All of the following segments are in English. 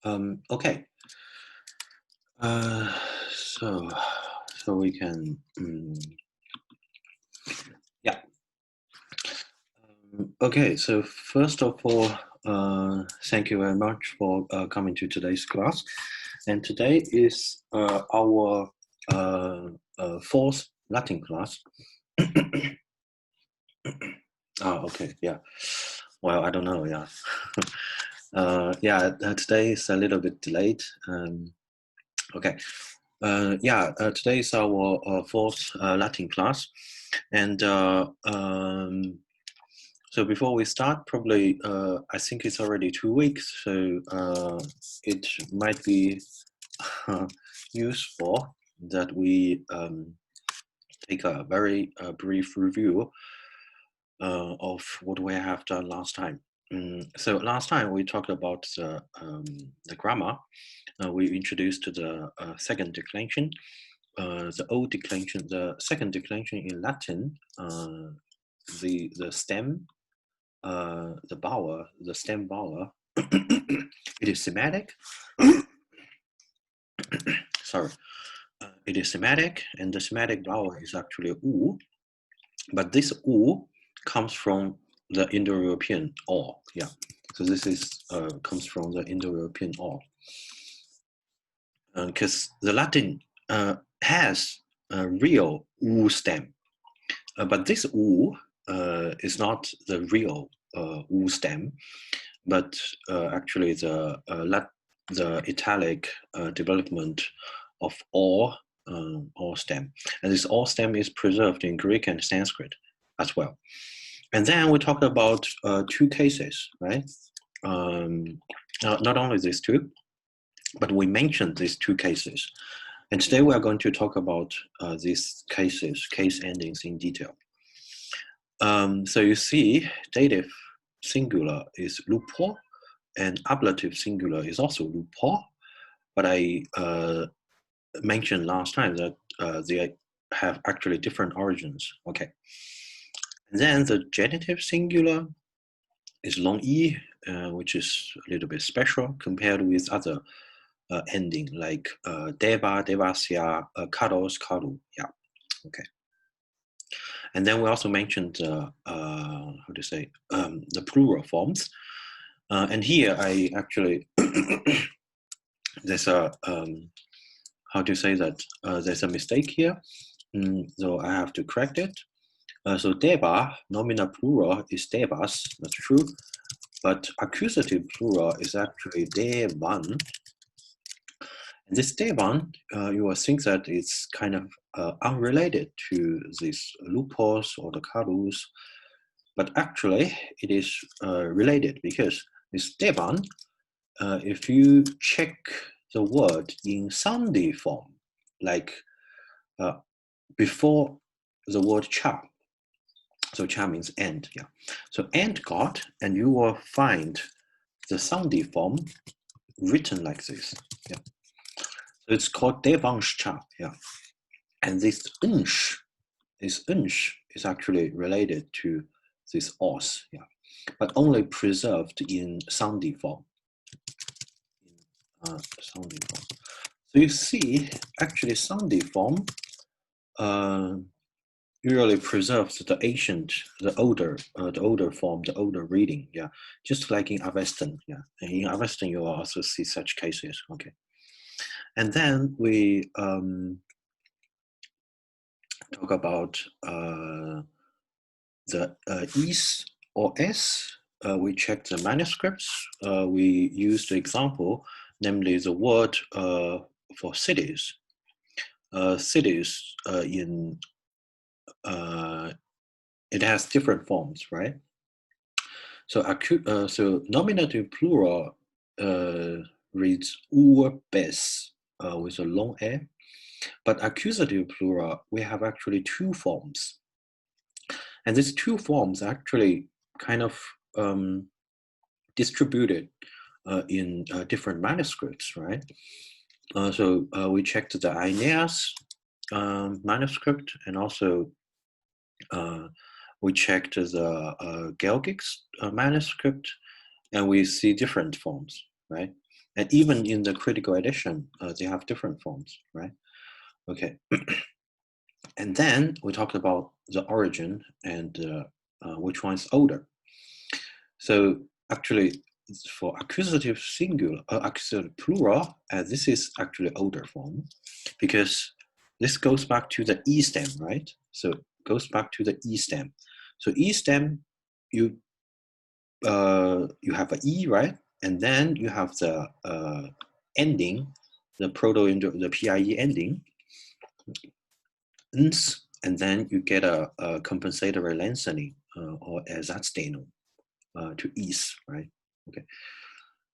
Okay. So we can, yeah. Okay. So first of all, thank you very much for coming to today's class. And today is our fourth Latin class. Okay. Yeah. Well, I don't know. Yeah. Today is a little bit delayed. Okay. Today is our fourth Latin class. And so before we start, probably, I think it's already 2 weeks, so it might be useful that we take a very brief review of what we have done last time. So last time we talked about the grammar. We introduced the second declension, the old declension, the second declension in Latin, the stem, the vowel, the stem vowel. It is semantic. Sorry, it is semantic, and the semantic vowel is actually u, but this u comes from the Indo-European or. Yeah, so this is comes from the Indo-European or. Because the Latin has a real u stem, but this u is not the real u stem, but actually the italic development of or stem, and this or stem is preserved in Greek and Sanskrit as well. And then we talked about 2 cases, right? Not only these 2, but we mentioned these 2 cases. And today we are going to talk about these cases, case endings in detail. So you see, dative singular is lupo, and ablative singular is also lupo. But I mentioned last time that they have actually different origins. Okay. And then the genitive singular is long e, which is a little bit special compared with other ending like deva, devasya, kados, kadu. Yeah. Okay. And then we also mentioned how to say the plural forms. And here I actually there's a how to say that there's a mistake here, so I have to correct it. So deva, nominal plural is devas, that's true, but accusative plural is actually devan. And this devan, you will think that it's kind of unrelated to these lupos or the kadus, but actually it is related, because this devan, if you check the word in Sandhi form, like before the word cha, so cha means end, yeah. So end god, and you will find the Sandhi form written like this, yeah. So it's called devansh cha, yeah. And this unsh is actually related to this os, yeah, but only preserved in Sandhi form. Sandhi form. So you see, actually Sandhi form usually preserves the ancient, the older form, the older reading, yeah, just like in Avestan, yeah. And in Avestan, you will also see such cases, okay. And then we talk about the is or s. We check the manuscripts. We use the example, namely the word for cities. Cities in it has different forms, right? So so nominative plural reads urbes with a long a, but accusative plural we have actually 2 forms, and these 2 forms actually kind of distributed in different manuscripts, right? So we checked the Aeneas manuscript, and also we checked the Gelgic's manuscript, and we see different forms, right? And even in the critical edition, they have different forms, right? Okay. And then we talked about the origin and which one is older. So actually, for accusative singular, accusative plural, this is actually older form, because this goes back to the E stem, right? So it goes back to the E stem. So E stem, you have an E, right? And then you have the ending, the the PIE ending, and then you get a compensatory lengthening or ersatzdehnung to ease, right? Okay.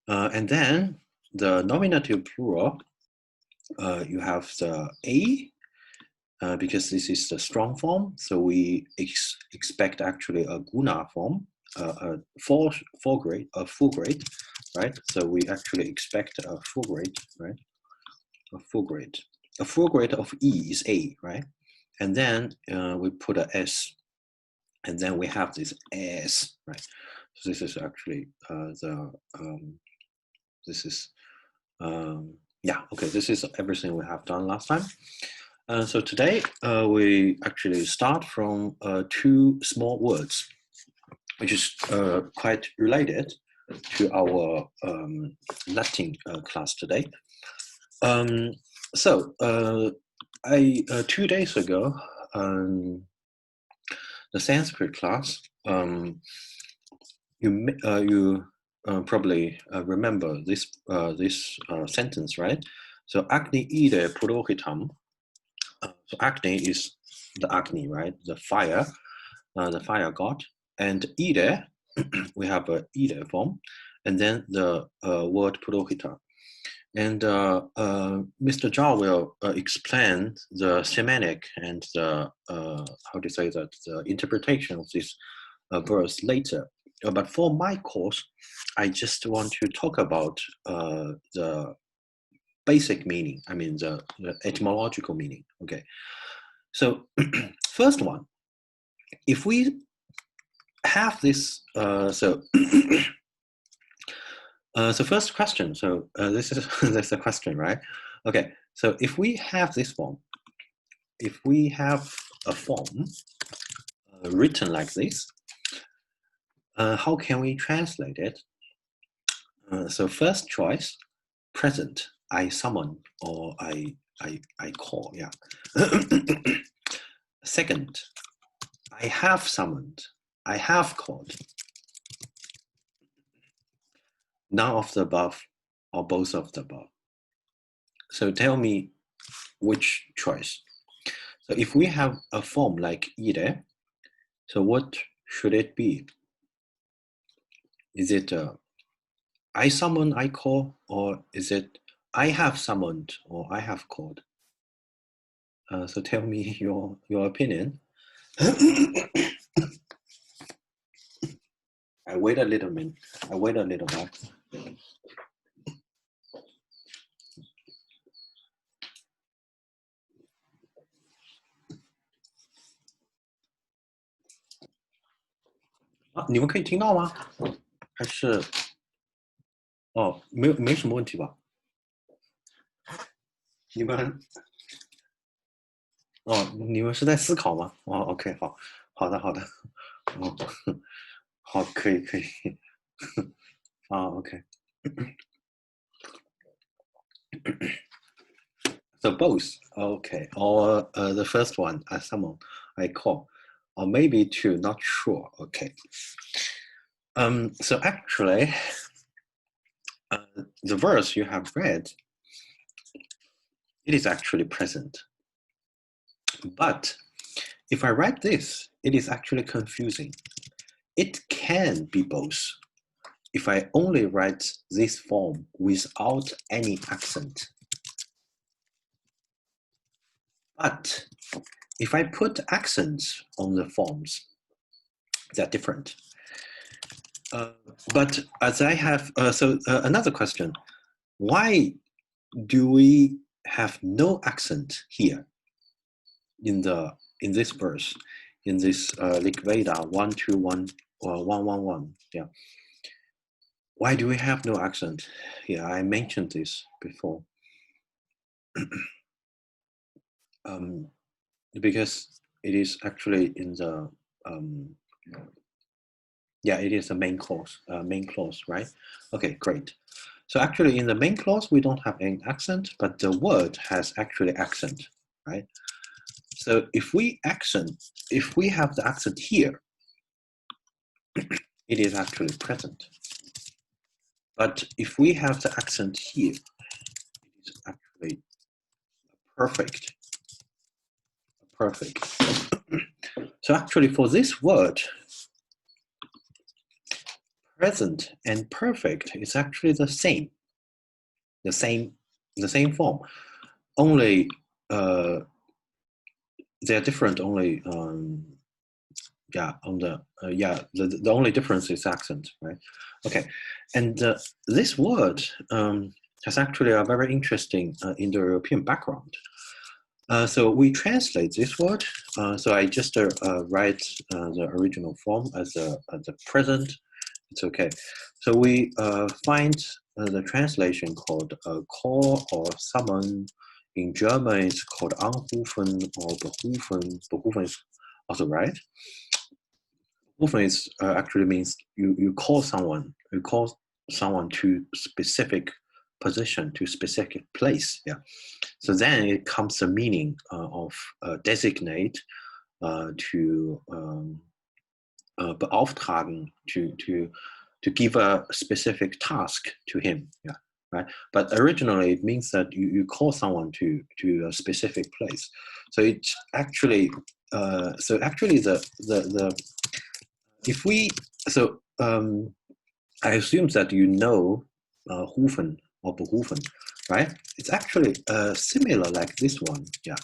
And then the nominative plural, you have the A, because this is the strong form, so we expect actually a guna form, a full grade, right? So we actually expect a full grade, right? A full grade of E is A, right? And then we put a S, and then we have this S, right? So this is actually this is, yeah, okay, this is everything we have done last time. So today we actually start from two small words, which is quite related to our Latin class today. So 2 days ago, the Sanskrit class, you probably remember this sentence, right? So Agni ide purohitam. So Agni is the Agni, right? The fire god. And ide, we have a ide form, and then the word purohita. And Mr. Zhao will explain the semantic and the, how to say that, the interpretation of this verse later. But for my course, I just want to talk about the basic meaning, I mean the etymological meaning, okay? So first one, if we have this, so first question, so this is that's the question, right? Okay, so if we have this form, if we have a form written like this, how can we translate it? So first choice, present, I summon or I call, yeah. Second, I have summoned, I have called. None of the above or both of the above. So tell me which choice. So if we have a form like ide, so what should it be? Is it I summon, I call, or is it I have summoned or I have called? So tell me your opinion. I wait a little minute. I wait a little while. 啊，你们可以听到吗？还是哦，没什么问题吧？你们哦，你们是在思考吗？哦 ，OK， 好的，哦，好，可以，啊 ，OK。So both, okay, or the first one, someone I call, or maybe two, not sure, okay. So actually, the verse you have read, it is actually present. But if I write this, it is actually confusing. It can be both. If I only write this form without any accent. But if I put accents on the forms, they're different. But as I have, another question, why do we have no accent here in this verse, in this Rig Veda 121 or 111? Yeah. why do we have no accent? Yeah, I mentioned this before. Because it is actually in the it is the main clause, right? Okay, great. So actually in the main clause we don't have any accent, but the word has actually accent, right? So if we have the accent here, it is actually present. But if we have the accent here, it is actually perfect. Perfect. So actually for this word, present and perfect is actually the same form. Only they're different only the only difference is accent, right? Okay, and this word has actually a very interesting Indo-European background. So we translate this word. So I just write the original form as the present. It's okay. So we find the translation called call or summon. In German, it's called anrufen or berufen. Berufen is also right. Berufen is actually means you call someone. You call someone to specific position, to specific place. Yeah. So then it comes the meaning of designate, to beauftragen, to give a specific task to him. Yeah, right. But originally it means that you call someone to a specific place. So it's actually the if we I assume that you know Hufen or berufen, right? It's actually similar like this one, yeah,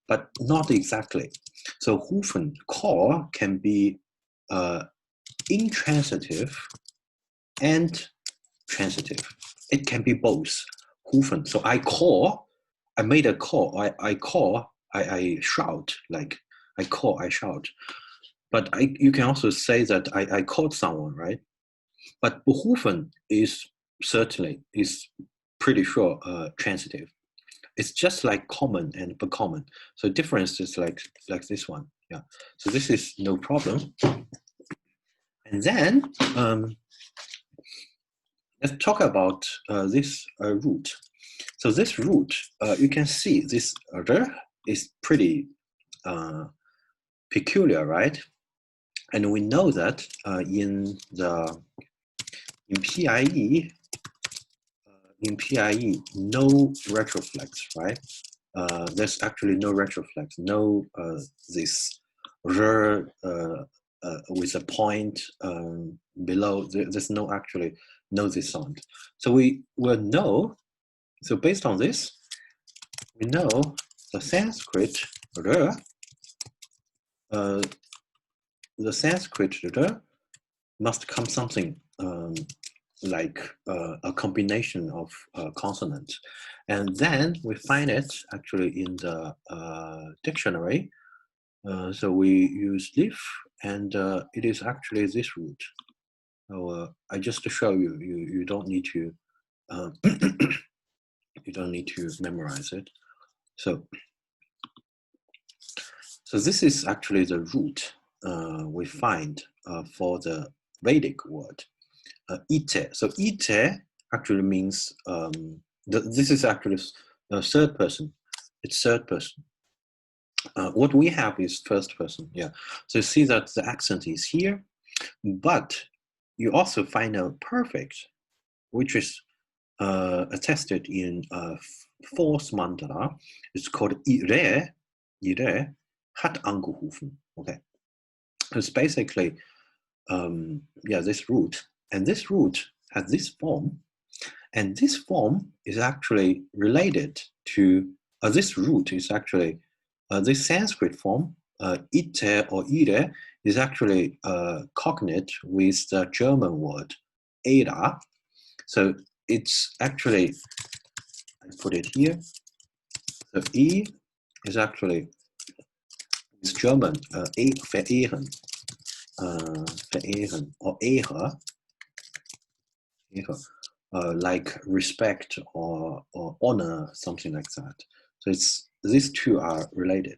but not exactly. So Hufen, call, can be intransitive and transitive. It can be both. Hufen. So I call, I made a call, I call, I shout, like I call, I shout. But you can also say that I called someone, right? But berufen is pretty sure transitive. It's just like common and bekommen. So difference is like this one. Yeah. So this is no problem. And then let's talk about this root. So this root, you can see this is pretty peculiar, right? And we know that in PIE, no retroflex, right? There's actually no retroflex, no this with a point below. There's no actually no this sound. So we will know. So based on this, we know the Sanskrit must come something like a combination of consonants. And then we find it actually in the dictionary. So we use leaf, and it is actually this root. So I just to show you, you don't need to you don't need to memorize it. So this is actually the root we find for the Vedic word. Ite. So ite actually means this is actually a third person. It's third person. What we have is first person. Yeah. So you see that the accent is here, but you also find a perfect, which is attested in fourth mandala. It's called Ehre. Ehre hat angerufen. Okay. It's basically this root, and this root has this form, and this form is actually related to this root is actually this Sanskrit form ite or ire is actually cognate with the German word Ehre. So it's actually, I put it here. So E is actually it's German verehren, verehren or Ehre. like respect or honor, something like that. So these two are related,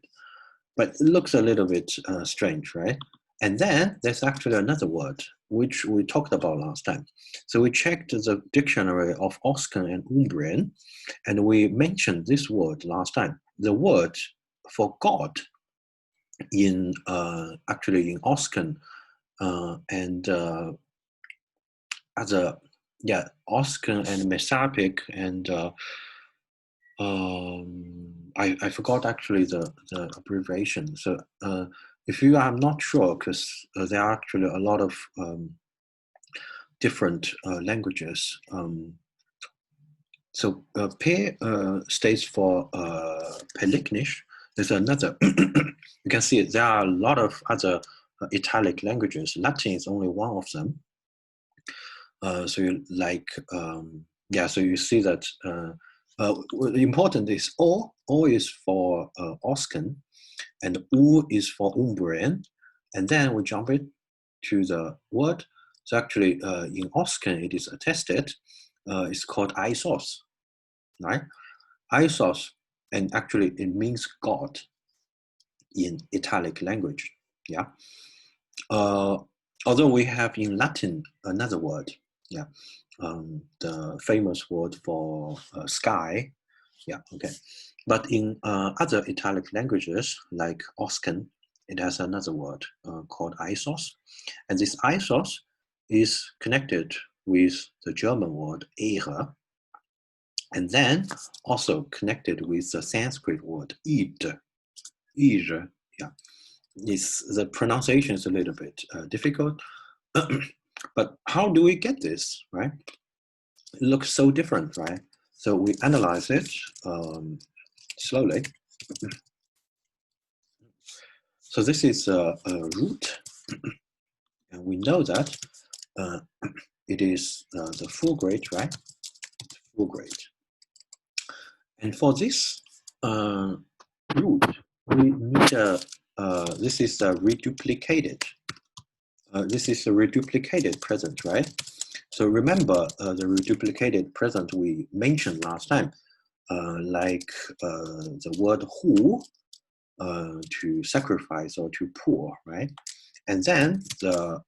but it looks a little bit strange, right? And then there's actually another word which we talked about last time. So we checked the dictionary of Oscan and Umbrian, and we mentioned this word last time. The word for God in actually in Oscan and other, Oscan and Mesapic and I forgot actually the abbreviation. So if you are not sure, because there are actually a lot of different languages. So P stays for Pelignish. There's another. You can see there are a lot of other Italic languages. Latin is only one of them. So you like, so you see that important is O is for Oscan, and U is for Umbrian, and then we jump it to the word. So actually, in Oscan, it is attested. It's called isos, right? Isos, and actually it means God in Italic language. Yeah. Although we have in Latin another word. Yeah. The famous word for sky. Yeah. Okay. But in other Italic languages like Oscan, it has another word called isos, and this isos is connected with the German word Ehre, and then also connected with the Sanskrit word id. Yeah, the pronunciation is a little bit difficult, but how do we get this, right? It looks so different, right? So we analyze it slowly. So this is a root, and we know that it is the full grade, right? Full grade. And for this root, we need this is a reduplicated. This is a reduplicated present, right? So remember the reduplicated present we mentioned last time, like the word who, to sacrifice or to pour, right? And then the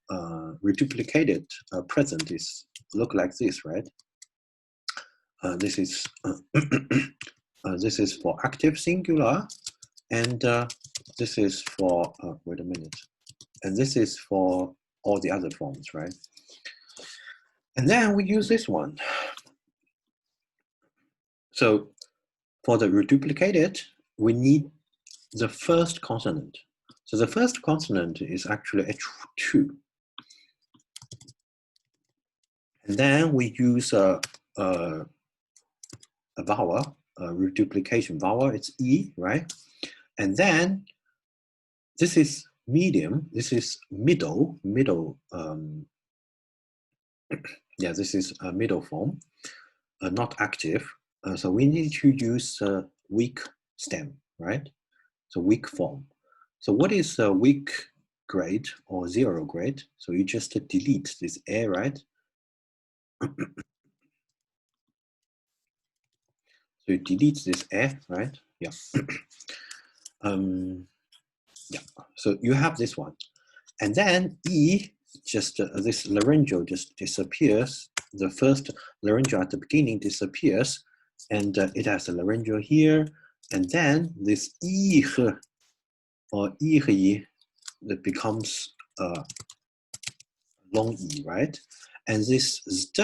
reduplicated present is look like this, right? This is this is for active singular, and this is for wait a minute, and this is for all the other forms, right? And then we use this one. So for the reduplicated, we need the first consonant. So the first consonant is actually H2. And then we use a vowel, a reduplication vowel, it's E, right? And then this is medium, this is middle, yeah, this is a middle form, not active. So we need to use a weak stem, right? So weak form. So what is a weak grade or zero grade? So you just delete this A, right? So you delete this A, right? Yeah. Yeah. So you have this one, and then E, just this laryngeal just disappears. The first laryngeal at the beginning disappears, and it has a laryngeal here, and then this Ehre or Ehre that becomes long E, right? And this st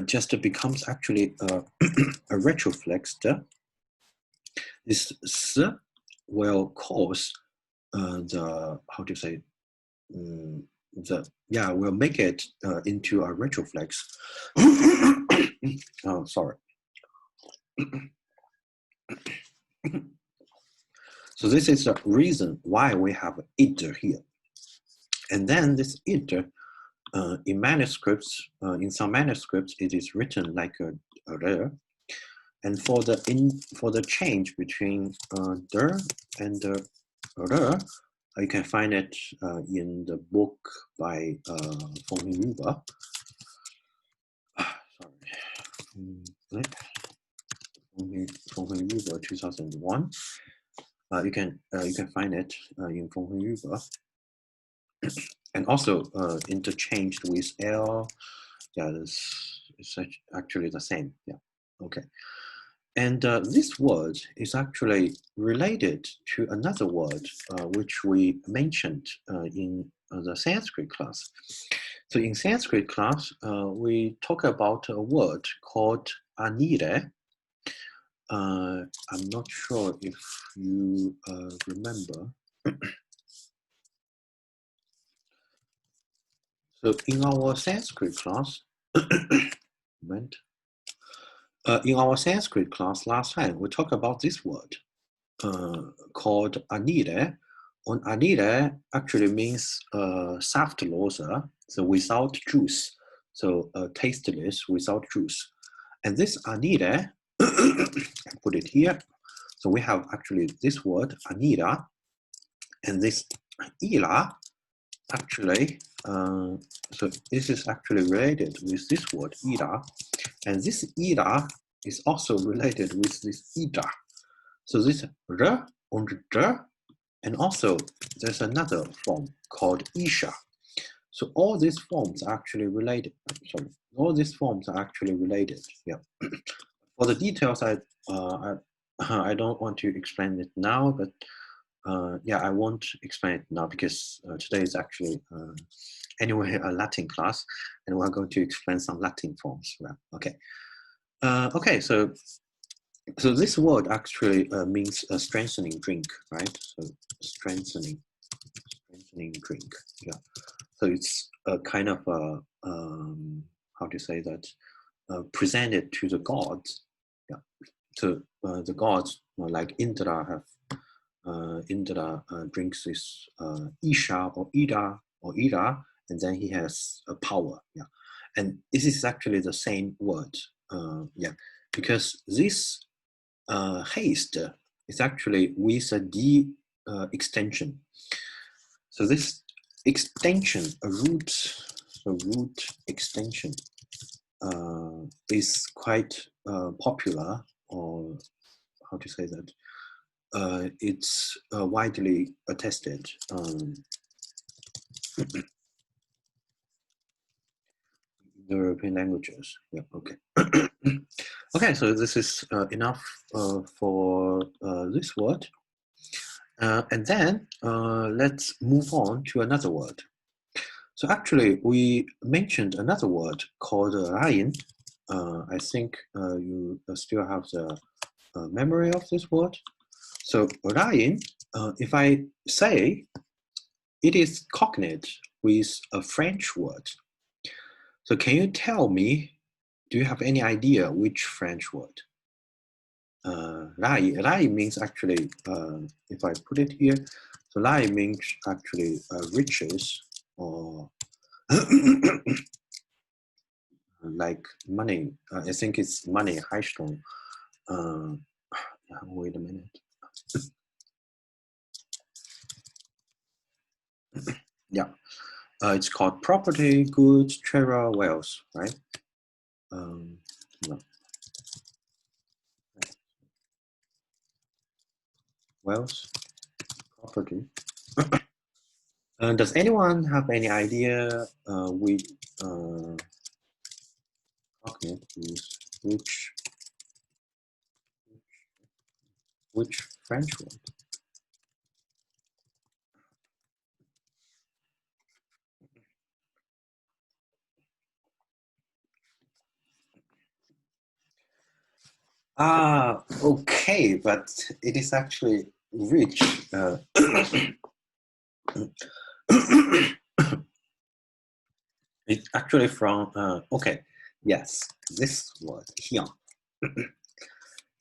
just becomes actually a retroflex. This s will cause the, how do you say, we'll make it into a retroflex. Oh, sorry. So this is the reason why we have id here. And then this id, in manuscripts, in some manuscripts, it is written like a re. And for the change between der and re, you can find it in the book by von Huber. Reversion 2001. You can find it in Reversion, and also interchanged with L. Yeah, it's actually the same. Yeah, okay. And this word is actually related to another word which we mentioned in the Sanskrit class. So in Sanskrit class, we talk about a word called anire. I'm not sure if you remember. So in our Sanskrit class, in our Sanskrit class last time, we talked about this word called anire. And anire actually means saftlose, so without juice, so tasteless without juice. And this anire, I put it here. So we have actually this word anira, and this ila actually, so this is actually related with this word ira, and this ira is also related with this ida. So this r and r, and also there's another form called isha. So all these forms are actually related. Sorry, all these forms are actually related. Yeah. For the details, I don't want to explain it now, but yeah, I won't explain it now because today is actually anyway a Latin class, and we're going to explain some Latin forms. Well, okay. Okay, so this word actually means a strengthening drink, right? So strengthening drink. Yeah. So it's a kind of a how to say that presented to the gods. Yeah. So the gods like Indra have Indra drinks this Isha or Ida or Ida, and then he has a power. Yeah. And this is actually the same word. Yeah, because this haste is actually with a D extension. So this extension, a root extension, is quite popular, or how to say that? It's widely attested. European languages. Yeah. Okay. Okay. So this is enough for this word. And then let's move on to another word. So actually, we mentioned another word called rien. I think you still have the memory of this word. So rien, if I say it is cognate with a French word. So can you tell me, do you have any idea which French word? Rayi means actually, if I put it here, so rayi means actually riches or like money. I think it's money, Reichtum. Wait a minute. Yeah, it's called property, goods, treasure, wealth, right? No. Wealth, property. Does anyone have any idea cognate is which French word? Ah, okay, but it is actually rich. It's actually from, okay, yes, this word, rien.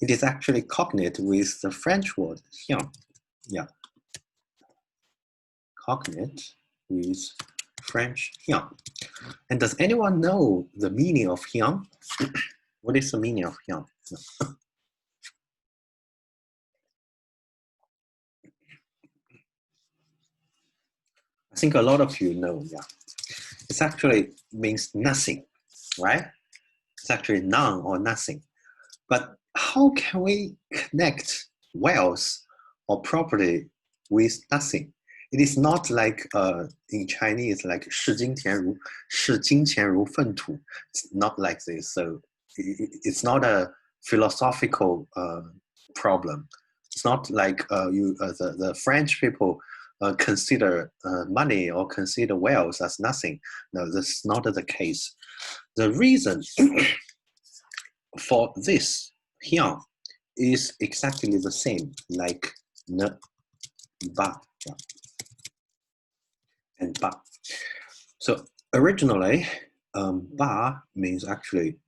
It is actually cognate with the French word, rien. Yeah. Cognate with French, rien. And does anyone know the meaning of rien? What is the meaning of rien? I think a lot of you know, yeah. It actually means nothing, right? It's actually none or nothing. But how can we connect wealth or property with nothing? It is not like in Chinese, like 视金钱如粪土. It's not like this. So it's not a philosophical problem. It's not like the French people consider money or consider wealth as nothing. No, that's not the case. The reason for this here is exactly the same, like ne, ba, yeah, and ba. So originally, ba means actually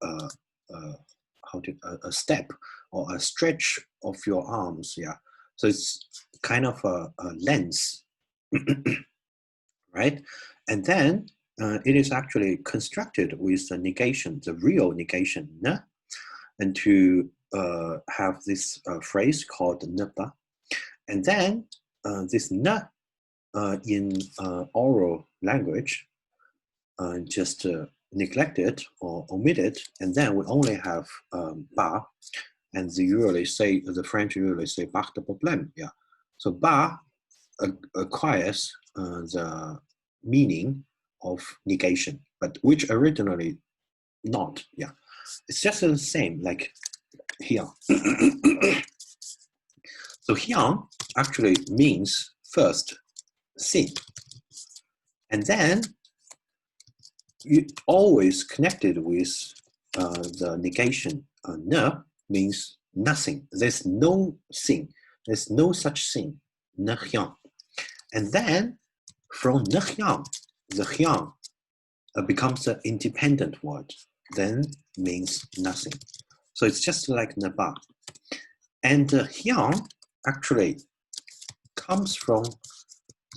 a step or a stretch of your arms. Yeah, so it's kind of a length, right? And then it is actually constructed with the negation, the real negation, ne, and to have this phrase called ne ba. And then this ne in oral language just neglected or omitted, and then we only have ba, and the French usually say pas de problème. Yeah, so ba acquires the meaning of negation, but which originally not. Yeah, it's just the same like here. So here actually means first sin, and then you always connected with the negation ne means nothing. There's no thing. There's no such thing. Ne rien. And then from ne rien, the rien becomes an independent word. Then means nothing. So it's just like ne ba. And rien actually comes from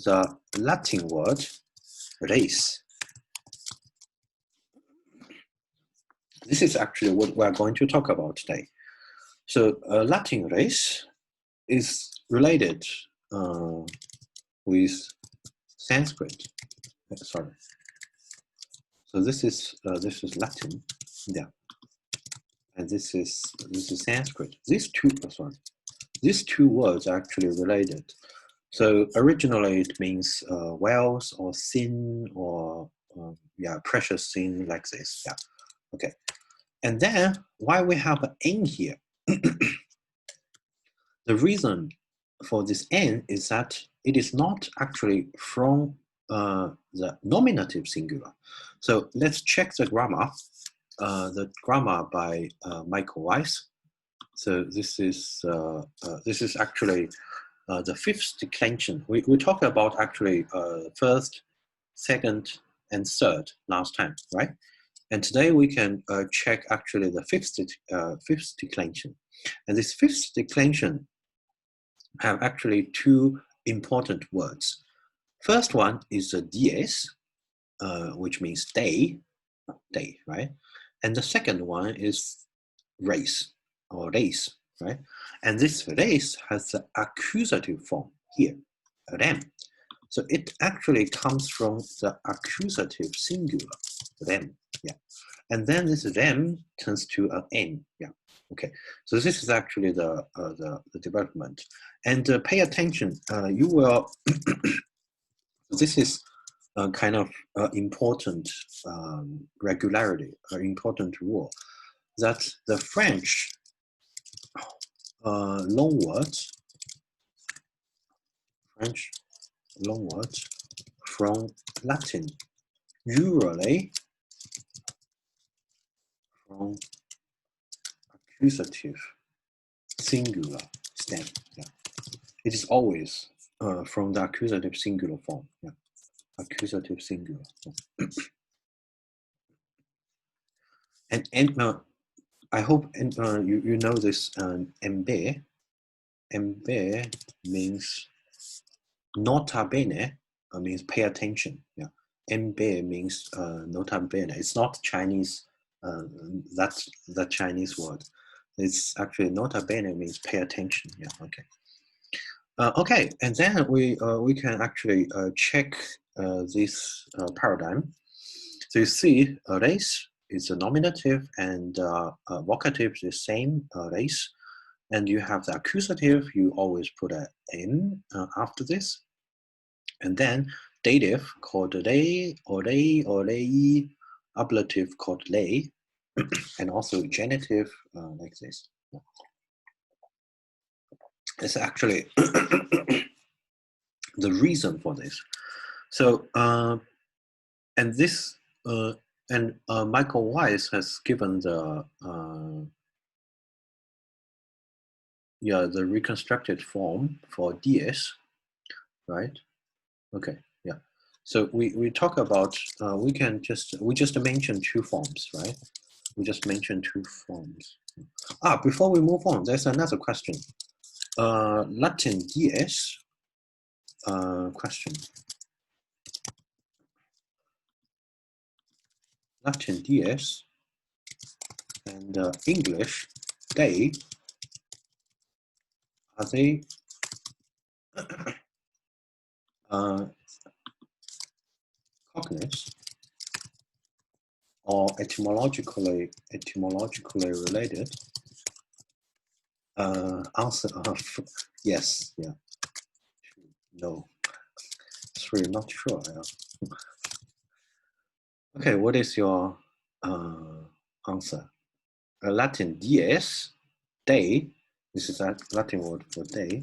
the Latin word race. This is actually what we're going to talk about today. So Latin race is related with Sanskrit. Sorry. So this is Latin, yeah, and this is Sanskrit. These two words are actually related. So originally it means wealth or sin or precious thing like this. Yeah. Okay. And then why we have an N here? The reason for this N is that it is not actually from the nominative singular. So let's check the grammar. The grammar by Michael Weiss. So this is actually the fifth declension. We talked about actually first, second, and third last time, right? And today we can check actually the fifth declension. And this fifth declension have actually two important words. First one is a diēs, which means day, right? And the second one is race or race, right? And this race has the accusative form here, rem. So it actually comes from the accusative singular, rem, yeah. And then this rem turns to an n, yeah. Okay, so this is actually the development. And pay attention, you will, this is a kind of important regularity, important rule, that the French loanwords from Latin usually from accusative singular stem. Yeah. It is always from the accusative singular form. Yeah. Accusative singular. Yeah. And I hope you know this. Embe means nota bene, means pay attention. Yeah. Embe means nota bene. It's not Chinese. That's the Chinese word. It's actually nota bene means pay attention. Yeah. Okay. Okay, and then we can actually check this paradigm. So you see, race is a nominative, and vocative is the same, race. And you have the accusative, you always put a n after this. And then dative called rei, or rei, ablative called lei, and also genitive like this. It's actually the reason for this. So, and this, and Michael Weiss has given the the reconstructed form for diēs, right? Okay, yeah. So we talk about we just mentioned two forms, right? We just mentioned two forms. Before we move on, there's another question. Latin diēs question. Latin diēs and English day, are they cognates or etymologically related? Answer of yes, yeah. No. 3, not sure. Yeah. Okay, what is your answer? Latin diēs, day. This is a Latin word for day.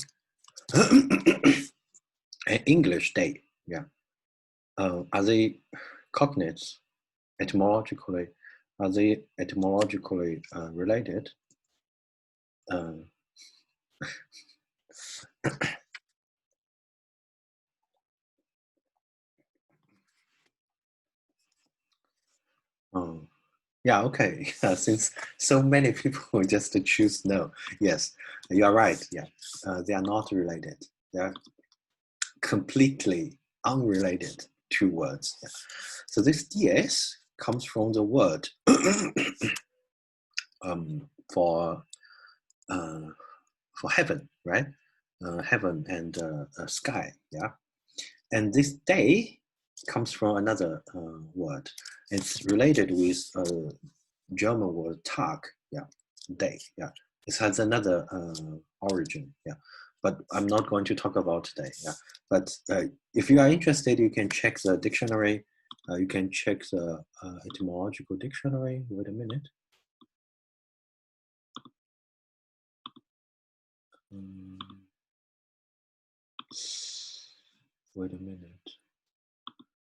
And English day. Yeah. Are they cognates etymologically? Are they etymologically related? Yeah, okay. Since so many people just choose no. Yes, you are right. Yeah, they are not related. They are completely unrelated two words. Yeah. So this diēs comes from the word for heaven, right? Heaven and sky. Yeah, and this day comes from another word. It's related with German word Tag, yeah, day, yeah. It has another origin, yeah. But I'm not going to talk about today, yeah. But if you are interested, you can check the dictionary. You can check the etymological dictionary. Wait a minute. Wait a minute.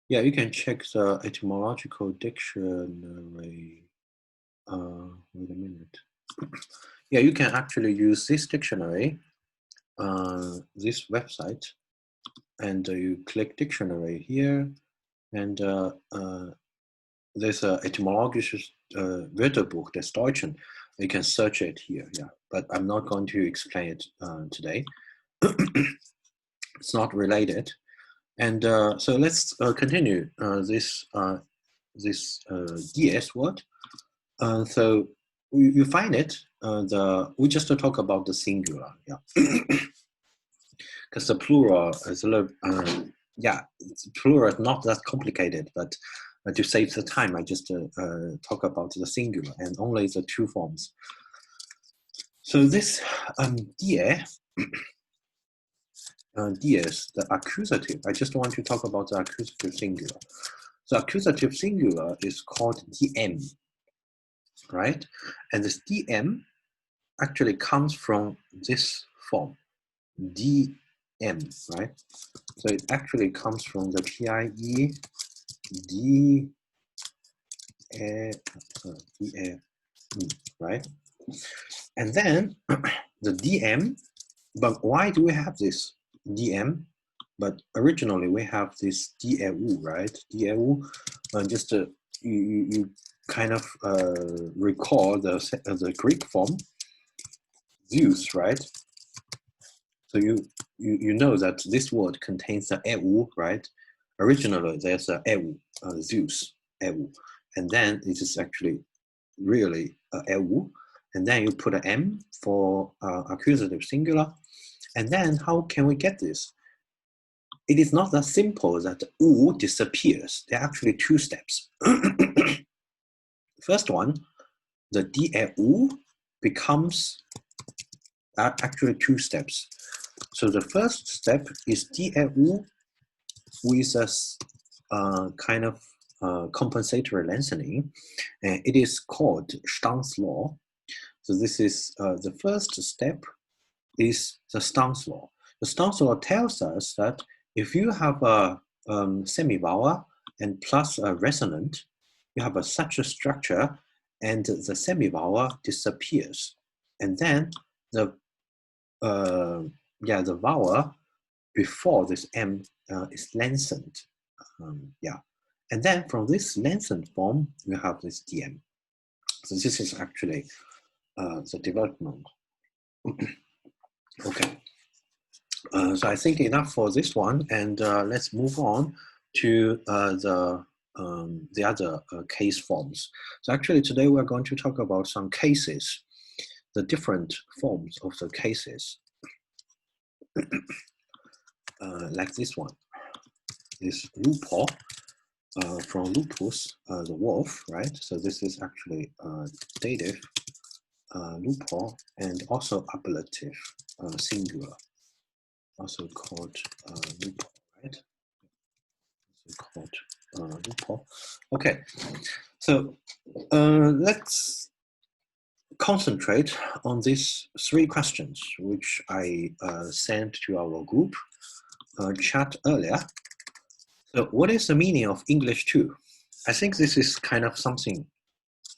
Yeah, you can check the etymological dictionary. Wait a minute. Yeah, you can actually use this dictionary, this website, and you click dictionary here, and there's a etymologisches Wörterbuch des Deutschen. You can search it here, yeah. But I'm not going to explain it today. It's not related. And so let's continue this diēs word. So you find it. We just talk about the singular, yeah. Because the plural is a little, plural is not that complicated. But to save the time, I just talk about the singular and only the two forms. So this diēs, the accusative. I just want to talk about the accusative singular. The accusative singular is called dm, right? And this dm actually comes from this form, dm, right? So it actually comes from the PIE right? And then the dm, but why do we have this dm? But originally we have this diēu, right? Diēu, just you kind of recall the Greek form, Zeus, right? So you know that this word contains the eu, right? Originally there's a eu, Zeus, eu, and then it is actually really eu, and then you put an m for accusative singular, and then how can we get this? It is not that simple that u disappears. There are actually two steps. first one, the diēu becomes actually two steps. So the first step is diēu with a kind of compensatory lengthening, and it is called Stang's law. So this is the first step is the Stang's law. The Stang's law tells us that if you have a semivowel and plus a resonant, you have such a structure, and the semivowel disappears, and then the vowel before this M is lengthened. And then from this lengthened form, you have this DM. So this is actually the development. Okay. So I think enough for this one, and let's move on to the other case forms. So actually today we're going to talk about some cases, the different forms of the cases, like this one. This lupo, from lupus, the wolf, right? So this is actually dative lupo, and also ablative singular, also called lupo, right? Also called lupo. Okay, so let's concentrate on these three questions, which I sent to our group chat earlier. So what is the meaning of English 2? I think this is kind of something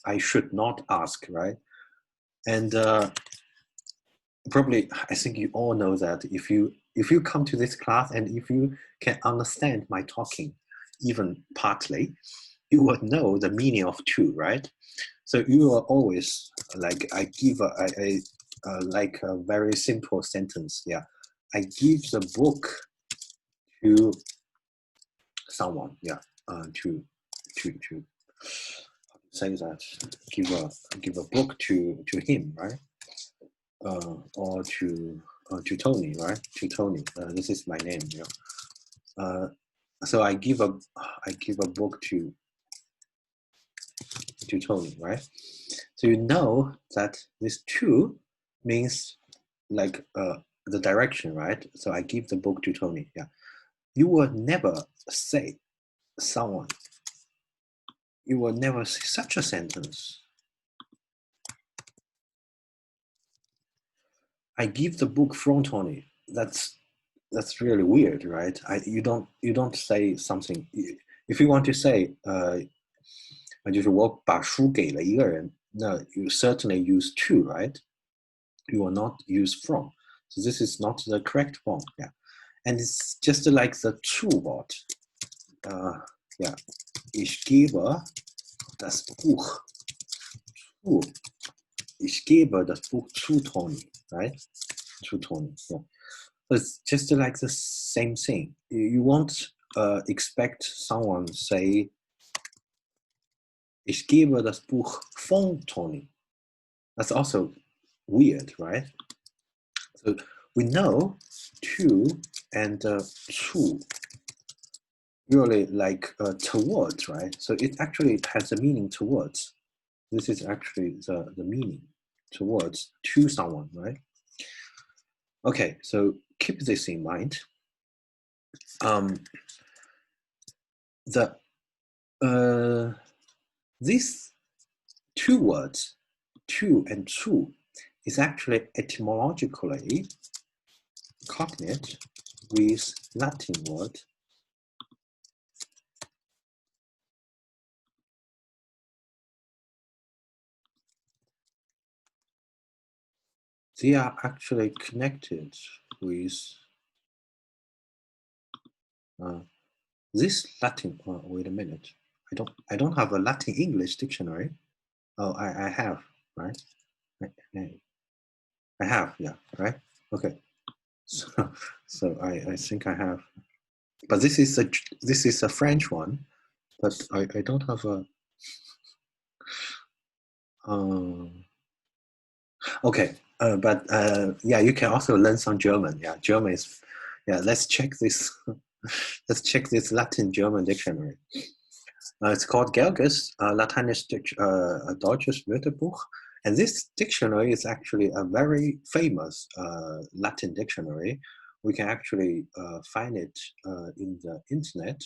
I should not ask, right? And probably, I think you all know that if you come to this class and if you can understand my talking, even partly, you would know the meaning of 2, right? So you are always like, I give like a very simple sentence. Yeah, I give the book to someone. Yeah, to say that, give a book to him, right? Or to Tony, right? To Tony. This is my name. Yeah. So I give a book to Tony, right? So you know that this 2 means like the direction, right? So I give the book to Tony. Yeah. You will never say someone. You will never say such a sentence. I give the book from Tony. That's really weird, right? You don't say something. If you want to say 就是我把书给了一个人, no, you certainly use to, right? You will not use from. So this is not the correct form. Yeah, and it's just like the zu word. Yeah, ich gebe das Buch zu. Ich gebe das Buch zu Tony, right? To Tony. Yeah. So it's just like the same thing. You won't expect someone say, ich gebe das Buch von Tony. That's also weird, right? So we know to and zu really like towards, right? So it actually has a meaning towards. This is actually the meaning towards, to someone, right? Okay, so keep this in mind. These two words, to and zu, is actually etymologically cognate with Latin word they are actually connected with this Latin. Wait a minute, I don't have a Latin English dictionary. Oh, I have, right? I have, yeah, right? Okay, so I think I have, but this is a French one, but I don't have a. Okay, but yeah, you can also learn some German. Yeah, German is, yeah. Let's check this. Let's check this Latin German dictionary. It's called Gelges, Lateinisch Deutsches Wörterbuch. And this dictionary is actually a very famous Latin dictionary. We can actually find it in the internet.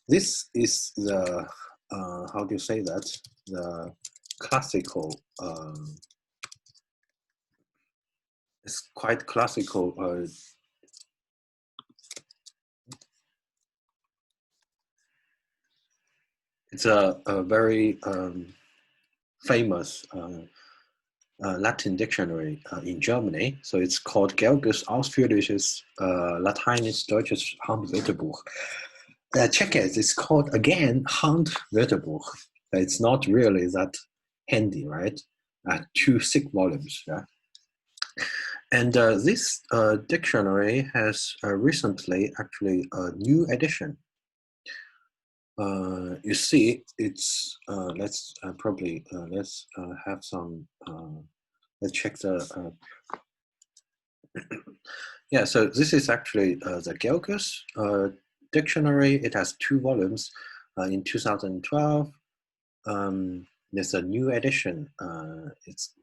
This is the, how do you say that? The classical, it's quite classical. It's a very famous Latin dictionary in Germany. So it's called Gelges Ausführliches Lateinisch-Deutsches Handwörterbuch. Check it, it's called again Handwörterbuch. It's not really that handy, right? 2 thick volumes. Yeah? And this dictionary has recently actually a new edition. You see, it's let's probably let's have some. Let's check the. Yeah, so this is actually the Gelges dictionary. It has 2 volumes. In 2012, there's a new edition. It's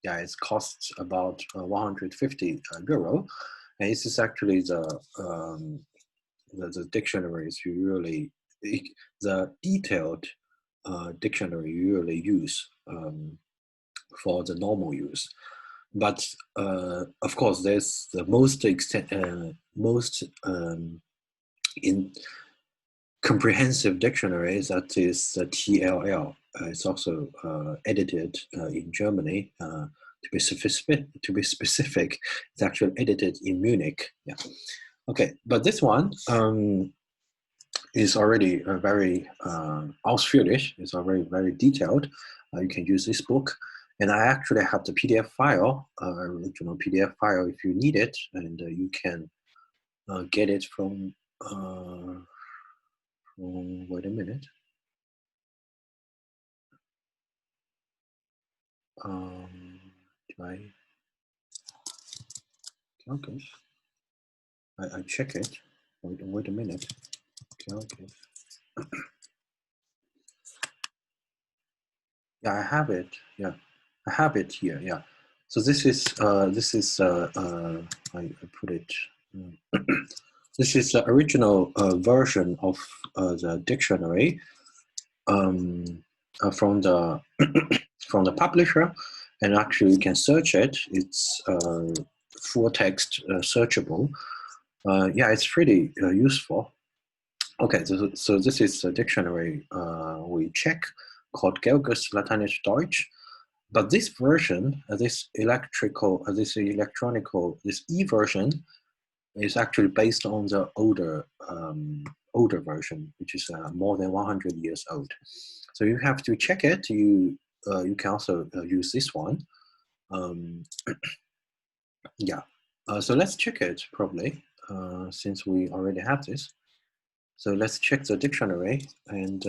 yeah, it costs about 150 euro, and this is actually the dictionaries you really. The detailed dictionary you usually use for the normal use, but of course there's the most in comprehensive dictionary that is the TLL. It's also edited in Germany. To be specific, it's actually edited in Munich. Yeah. Okay, but this one. Is already very ausführlich. It's already very detailed. You can use this book, and I actually have the PDF file, original PDF file, if you need it, and you can get it from. Wait a minute. Do I? Okay. I check it. Wait a minute. Okay. Yeah, I have it. Yeah, I have it here. Yeah. So this is I put it. This is the original version of the dictionary from the from the publisher, and actually you can search it. It's full text searchable. Yeah, it's pretty useful. Okay, so this is a dictionary we check called Gelges Lateinisch Deutsch. But this version, this e-version is actually based on the older version, which is more than 100 years old. So you have to check it. You can also use this one. Yeah. So let's check it probably since we already have this. So let's check the dictionary, and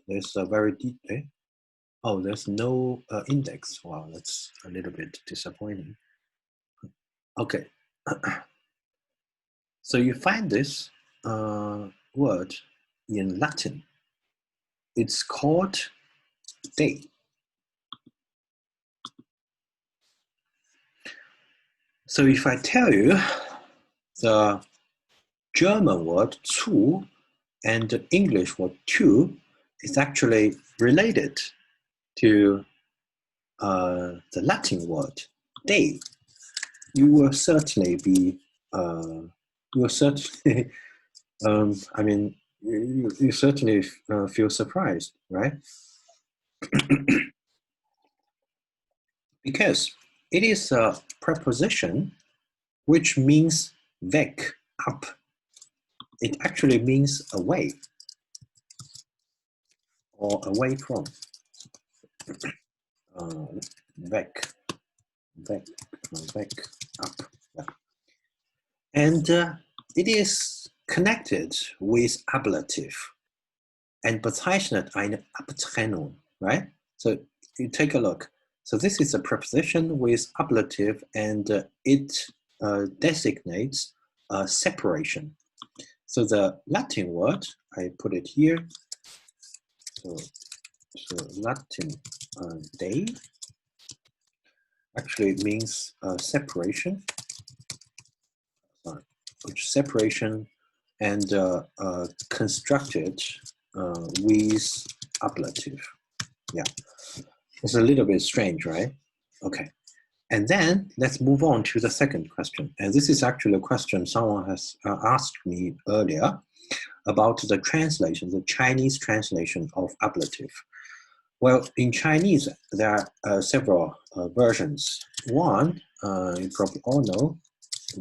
there's a very deep. Oh, there's no index. Wow, that's a little bit disappointing. Okay. So you find this word in Latin. It's called day. So if I tell you the German word zu and the English word to is actually related to the Latin word day, you will certainly be, I mean, you certainly feel surprised, right? Because it is a preposition which means weg, up. It actually means away or away from. Weg, up. Yeah. And it is connected with ablative and bezeichnet eine Abtrennung, right? So you take a look. So this is a preposition with ablative, and it designates a separation. So the Latin word, I put it here. So Latin day actually means separation, which separation and constructed with ablative. Yeah, it's a little bit strange, right? Okay. And then let's move on to the second question. And this is actually a question someone has asked me earlier about the translation, the Chinese translation of ablative. Well, in Chinese, there are several versions. One, you probably all know,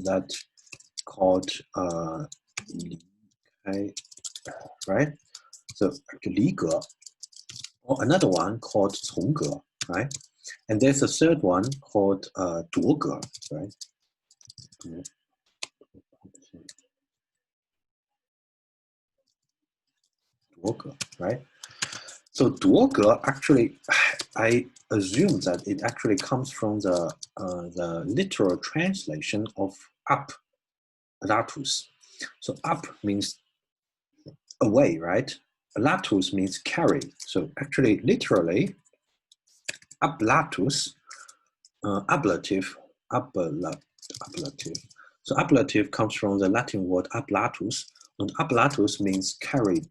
that called right? So li ge, or another one called cong ge, right? And there's a third one called duo ge, right? Duo ge, right? So duo ge actually, I assume that it actually comes from the literal translation of up, latus. So up means away, right? Latus means carry. So actually, literally, ablatus, ablative. So ablative comes from the Latin word ablatus, and ablatus means carried.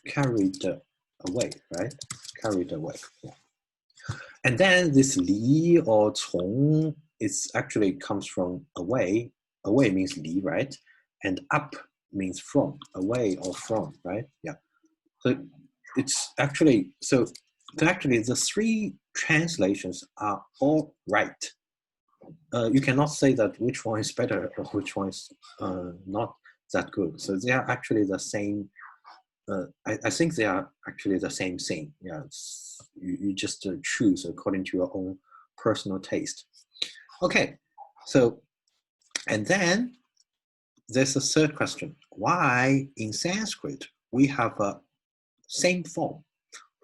Carried away, right? Carried away. Yeah. And then this li or cong, it's actually comes from away. Away means li, right? And up means from, away or from, right? Yeah. So it's actually, so actually the three translations are all right. You cannot say that which one is better or which one is not that good. So they are actually the same. I think they are actually the same thing. Yeah, you just choose according to your own personal taste. Okay, so, and then there's a third question. Why in Sanskrit we have a same form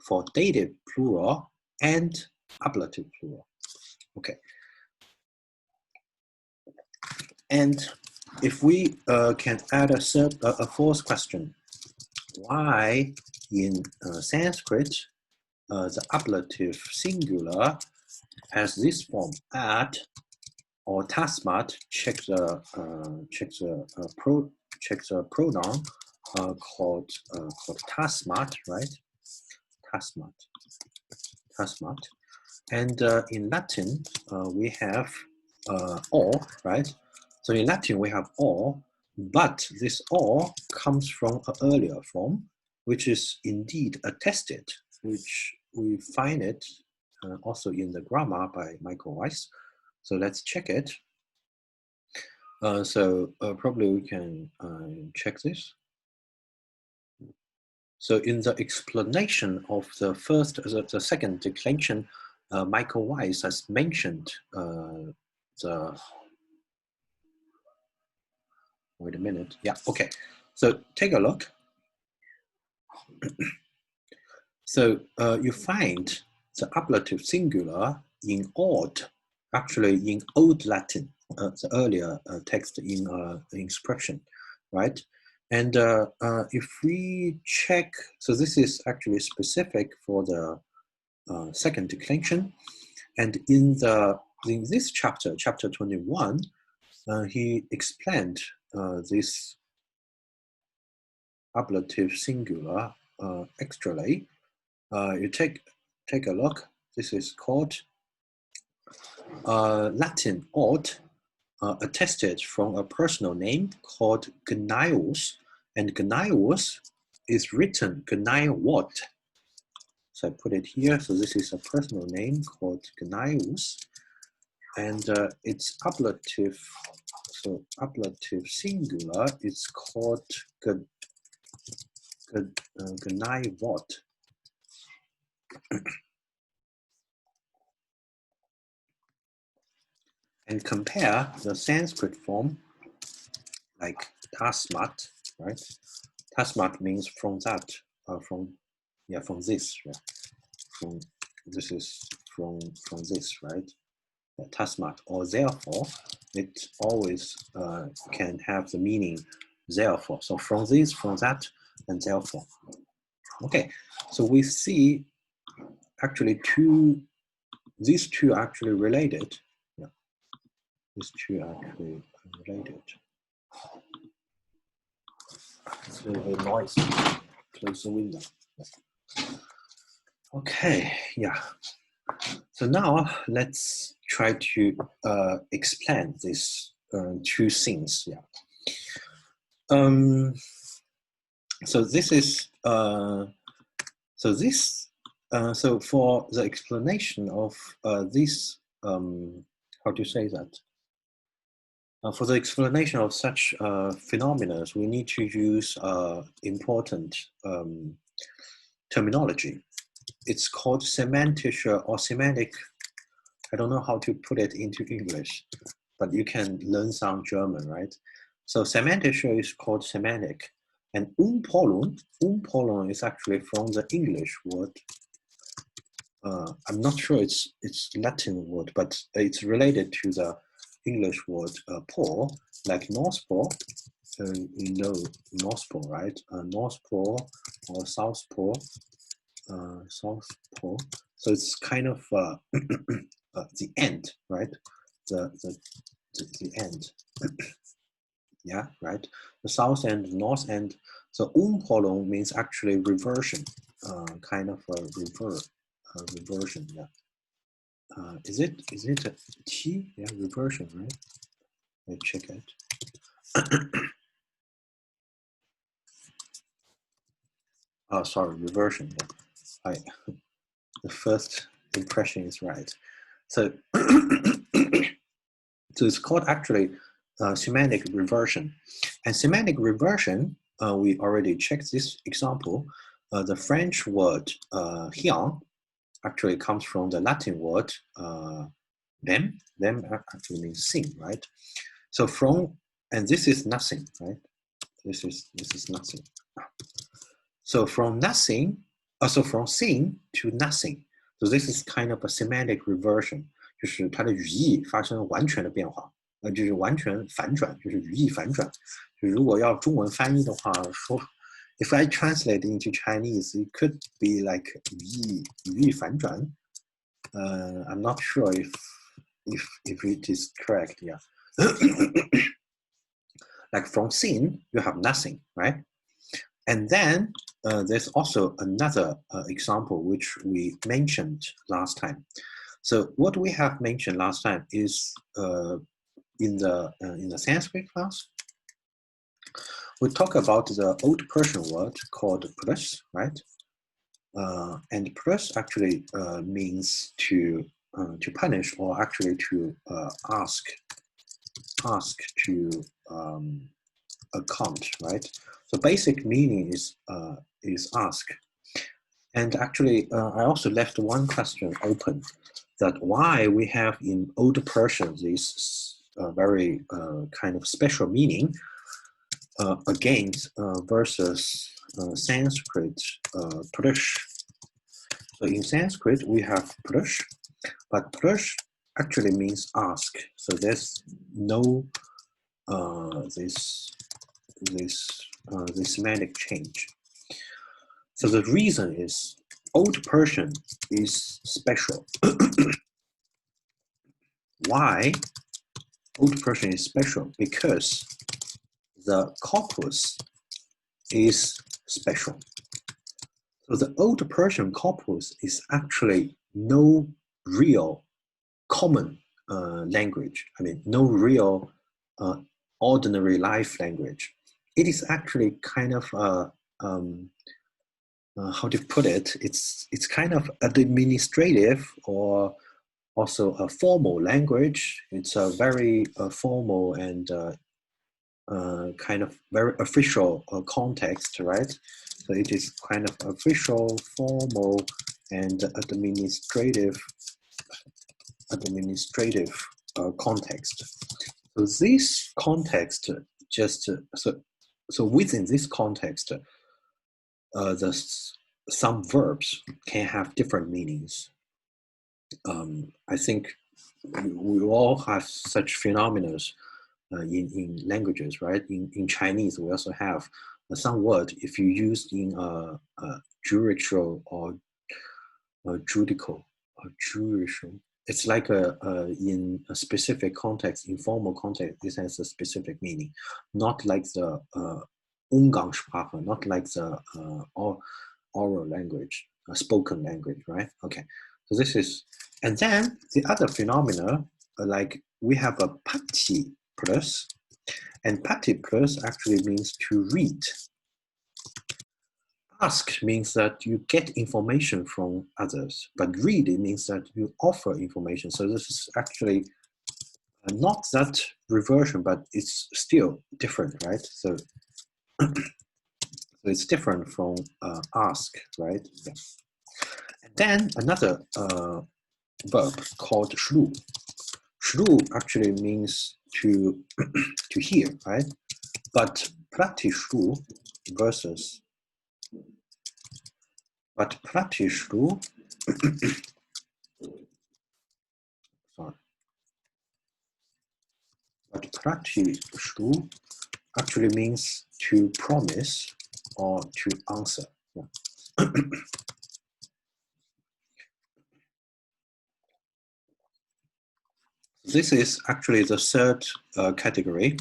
for dative plural and ablative plural? Okay. And if we can add a fourth question, why in Sanskrit the ablative singular has this form at or tasmat? Check the pronoun called tasmat, right? Tasmat. And in Latin we have or, right? So in Latin we have or, but this or comes from an earlier form, which is indeed attested, which we find it also in the grammar by Michael Weiss. So let's check it. Probably we can check this. So in the explanation of the second declension, Michael Weiss has mentioned wait a minute. Yeah, okay. So take a look. So you find the ablative singular in old, actually in Old Latin, the earlier text in inscription, right? And if we check, so this is actually specific for the second declension. And in this chapter, chapter 21, he explained this ablative singular extrally. You take a look. This is called Latin odd, attested from a personal name called Gnaeus, and Gnaeus is written Gnaewot. So I put it here. So this is a personal name called Gnaeus, and it's ablative. So ablative singular is called Gnaewot. And compare the Sanskrit form like tasmat, right? Tasmat means from that, from this, right? This is from this, right? Tasmat, or therefore, it always can have the meaning therefore. So from this, from that, and therefore. Okay, so we see actually these two actually related. Yeah, these two actually related. It's a little bit noisy. Close the window. Okay, yeah. So now let's try to explain these two things. Yeah. So this is so for the explanation of this how do you say that? For the explanation of such phenomena, we need to use important terminology. It's called Semantische or Semantic. I don't know how to put it into English, but you can learn some German, right? So Semantische is called Semantic, and Umpolung is actually from the English word. I'm not sure it's Latin word, but it's related to the English word pole, like North Pole. You know North Pole, right? North Pole or South Pole. South Pole. So it's kind of the end, right? The end. Yeah, right. The south end, the north end. So Umpolung means actually reversion, kind of a reversion. Yeah. Is it a T? Yeah, reversion, right? Let's check it. Oh, sorry, reversion. Yeah. The first impression is right. So, so it's called actually semantic reversion. And semantic reversion, we already checked this example. The French word rien actually comes from the Latin word them. Them actually means sing, right? So and this is nothing, right? This is nothing. So from nothing, also from sing to nothing. So this is kind of a semantic reversion， 就是它的语义发生完全的变化，就是完全反转，就是语义反转。就如果要中文翻译的话，说 if I translate into Chinese, it could be like 语义反转。I'm not sure if it is correct. Yeah. Like from sin, you have nothing, right? And then there's also another example which we mentioned last time. So what we have mentioned last time is in the Sanskrit class, we talk about the Old Persian word called plus, right? And plus actually means to punish, or actually to ask to account, right? So basic meaning is ask. And actually, I also left one question open, that why we have in Old Persian this very kind of special meaning against versus Sanskrit prush. So in Sanskrit we have prush, but prush actually means ask. So there's no this semantic change. So the reason is Old Persian is special. Why Old Persian is special? Because the corpus is special. So the Old Persian corpus is actually no real common language. I mean, no real ordinary life language. It is actually kind of how to put it? It's kind of administrative or also a formal language. It's a very formal and kind of very official context, right? So it is kind of official, formal, and administrative context. So this context just so within this context, some verbs can have different meanings. I think we all have such phenomena in languages, right? In Chinese, we also have some word, if you use in a juridical or judical or juridical, it's like in a specific context, informal context, this has a specific meaning, not like the Umgangssprache, not like the oral language, spoken language, right? Okay, so this is, and then the other phenomena, like we have a party plus, and party plus actually means to read. Ask means that you get information from others, but read it means that you offer information. So this is actually not that reversion, but it's still different, right? So, so it's different from ask, right? Yeah. And then another verb called shlu. Shlu actually means to to hear, right? But prati-shlu versus prati-shlu sorry. But prati-shlu actually means to promise or to answer. Yeah. This is actually the third category,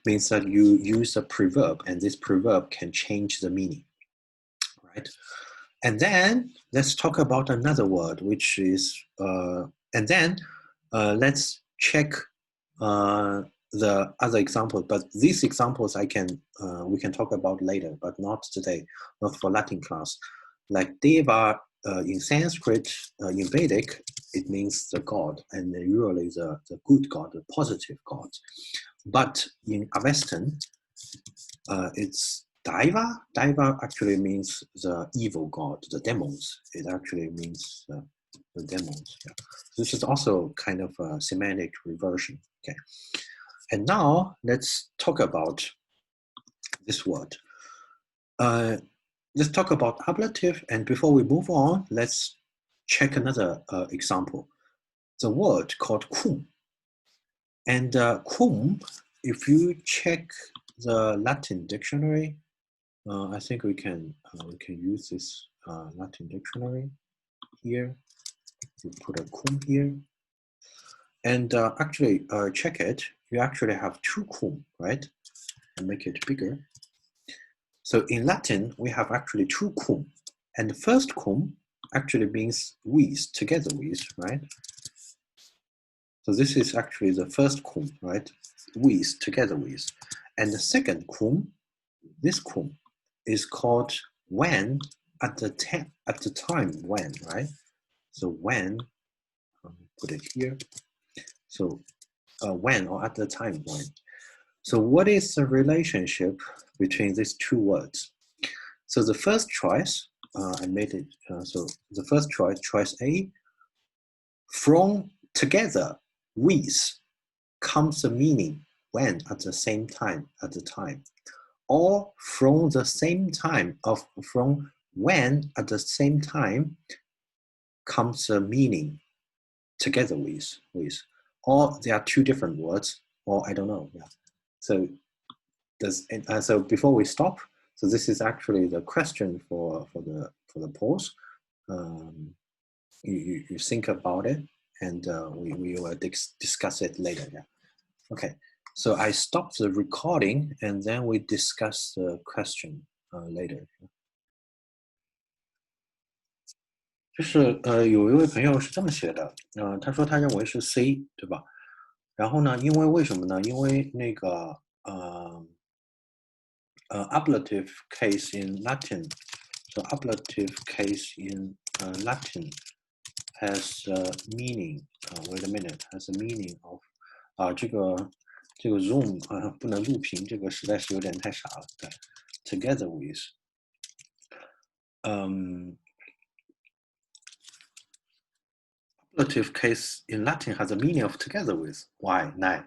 means that you use a preverb, and this preverb can change the meaning, right? And then let's talk about another word, which is, and then let's check the other examples. But these examples we can talk about later, but not today, not for Latin class. Like deva in Sanskrit, in Vedic, it means the god, and usually the good god, the positive god. But in Avestan, it's Daiva. Daiva actually means the evil god, the demons. It actually means the demons. Yeah. This is also kind of a semantic reversion. Okay. And now let's talk about this word. Let's talk about ablative. And before we move on, let's check another example. The word called cum. And cum, if you check the Latin dictionary, I think we can use this Latin dictionary here. You put a cum here, and actually check it. You actually have two cum, right? And make it bigger. So in Latin, we have actually two cum, and the first cum actually means with, together with, right? So this is actually the first cum, right? With, together with, and the second cum, this cum, is called when at the time when, right? So when, put it here. So when or at the time when. So what is the relationship between these two words? So the first choice, I made it, so the first choice A, from together with comes the meaning when at the same time, at the time. Or from the same time of from when at the same time comes the meaning together with. Or there are two different words, or I don't know. Yeah. So so before we stop, so this is actually the question for the pause. You think about it, and we will discuss it later. Yeah. Okay. So I stop the recording, and then we discuss the question later. 就是有一位朋友是这么写的，他说他认为是 C， 对吧？然后呢，因为为什么呢？因为那个ablative case in Latin, so ablative case in Latin has a meaning. Wait a minute, has a meaning of 这个 Zoom 不能录屏，这个实在是有点太傻了。对 ，together with. Ablative case in Latin has a meaning of together with. Why? No,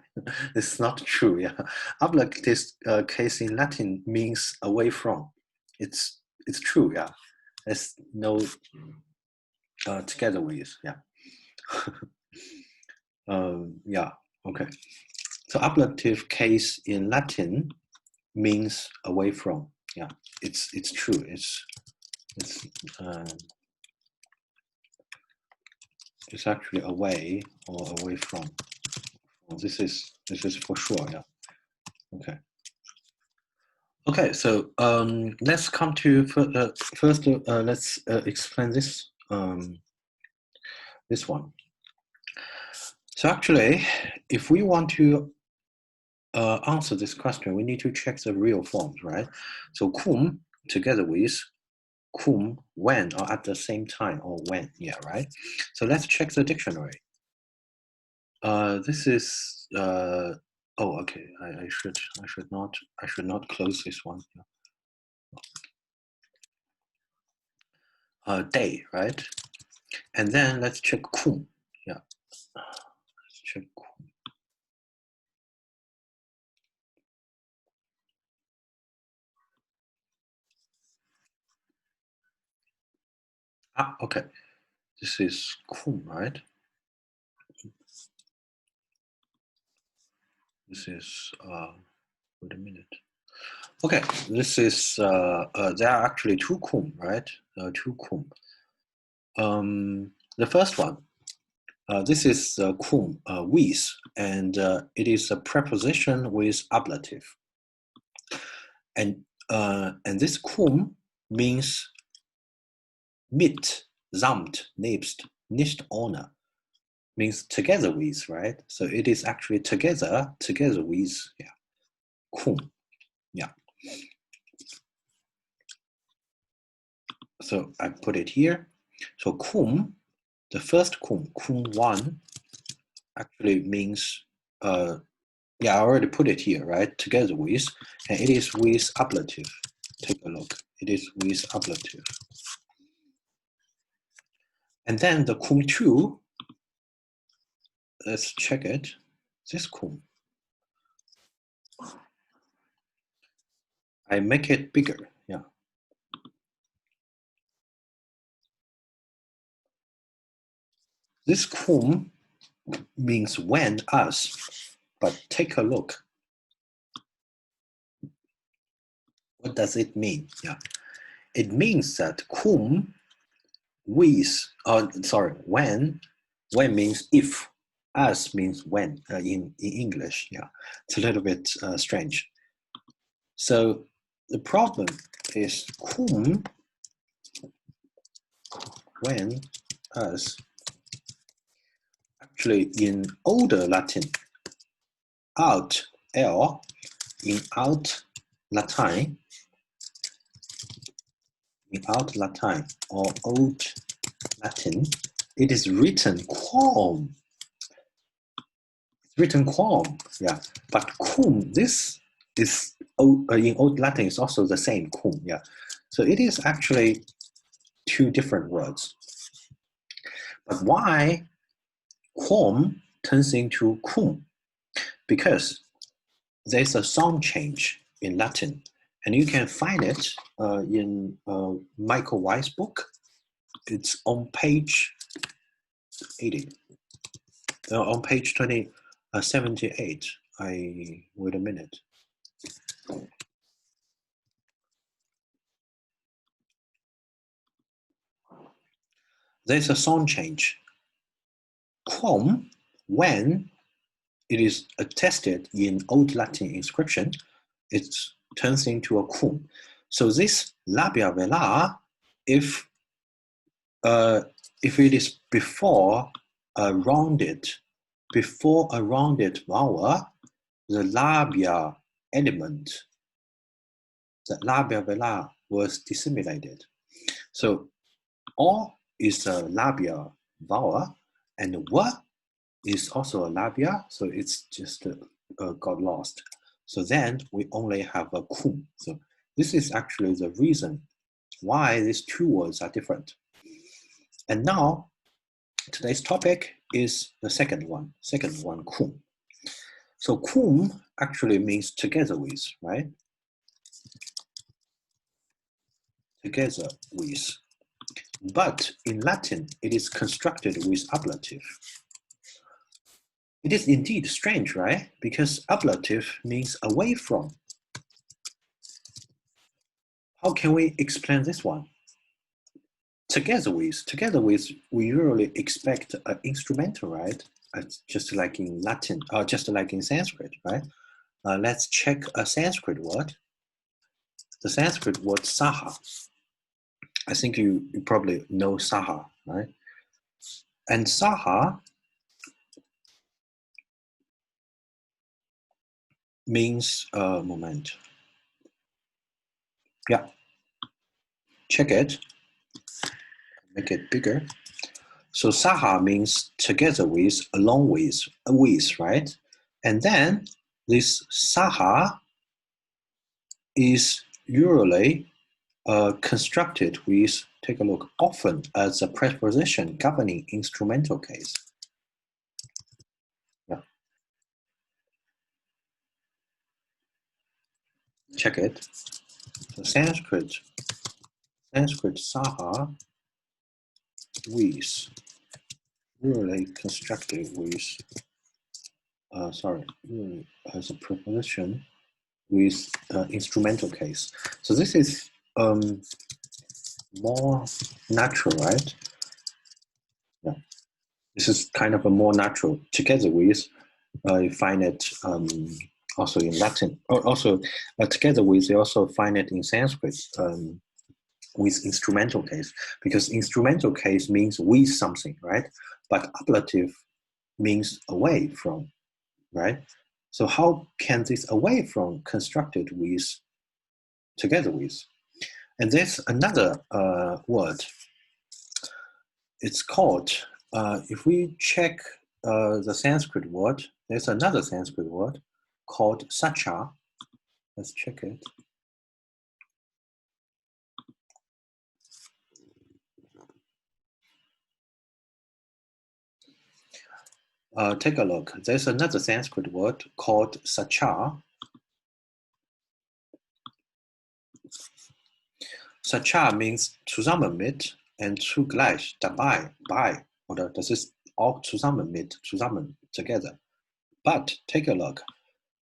it's not true. Yeah, ablative case in Latin means away from. It's true. Yeah, there's no together with. Yeah. Yeah, okay. So ablative case in Latin means away from. Yeah, it's true. It's actually away or away from. This is for sure. Yeah. Okay. Okay. So let's come to first. Let's explain this this one. So actually, if we want to answer this question, we need to check the real forms, right? So cum together with cum, when, or at the same time, or when, yeah, right? So let's check the dictionary. This is oh, okay. I should not close this one. Day, right? And then let's check cum. Yeah, let's check cum. Ah, okay. This is cum, right? This is wait a minute. Okay, this is there are actually two cum, right? Two cum. The first one, this is cum with, and it is a preposition with ablative, and this cum means mit, samt, nebst, nicht ohne, means together with, right? So it is actually together with, yeah, cum, yeah. So I put it here. So cum, the first cum 1, actually means, yeah, I already put it here, right? Together with, and it is with ablative. Take a look. It is with ablative. And then the cum 2, let's check it. This cum. I make it bigger, yeah. This cum means when, us, but take a look. What does it mean? Yeah, it means that cum with, when means if, as means when in English. Yeah, it's a little bit strange. So the problem is cum, when, as. Actually, in older Latin, out, L, in out Latin, or old Latin, it is written quam. It's written quam, yeah. But cum, this is in Old Latin is also the same cum, yeah. So it is actually two different words. But why quam turns into cum? Because there's a sound change in Latin, and you can find it in Michael Weiss' book. It's on page 80. On page 78. Wait a minute. There's a sound change. Quam, when it is attested in Old Latin inscription, it turns into a cum. So this labia velar, if it is before a rounded vowel, the labia element, the labia velar, was disseminated. So O is a labia vowel, and W is also a labia, so it's just got lost. So then we only have a cum. So this is actually the reason why these two words are different. And now today's topic is the second one, cum. So cum actually means together with, right? Together with. But in Latin, it is constructed with ablative. It is indeed strange, right? Because ablative means away from. How can we explain this one? Together with, we usually expect an instrumental, right? Just like in Latin, or just like in Sanskrit, right? Let's check a Sanskrit word. The Sanskrit word saha. I think you probably know saha, right? And saha means, moment. Yeah, check it, make it bigger. So saha means together with, along with, right? And then this saha is usually constructed with, take a look, often as a preposition governing instrumental case. Yeah. Check it. So Sanskrit saha with, usually constructed with, usually as a preposition with instrumental case. So this is more natural, right? Yeah. This is kind of a more natural. Together with, you find it also in Latin. Also, together with, you also find it in Sanskrit with instrumental case, because instrumental case means with something, right? But ablative means away from, right? So how can this away from constructed with, together with? And there's another word. It's called, if we check the Sanskrit word, there's another Sanskrit word called sacha. Let's check it. Take a look. There's another Sanskrit word called sacha. Sacha means zusammen mit and zugleich, dabei, bei, oder das ist auch zusammen mit, zusammen, together. But take a look.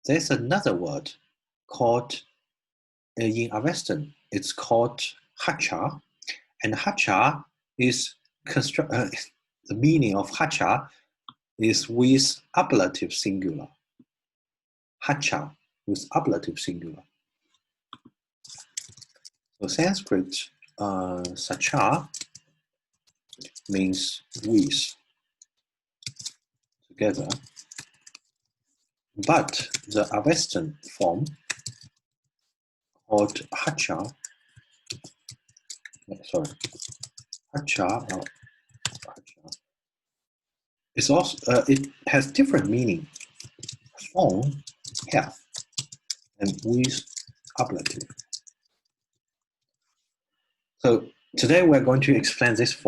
There's another word called, in Avestan, it's called hacha, and hacha is, the meaning of hacha is with ablative singular. Hacha with ablative singular. So Sanskrit sacha means with, together, but the Avestan form called hacha, hacha is also, it has different meaning. From, here, and with ablative. So today we're going to explain this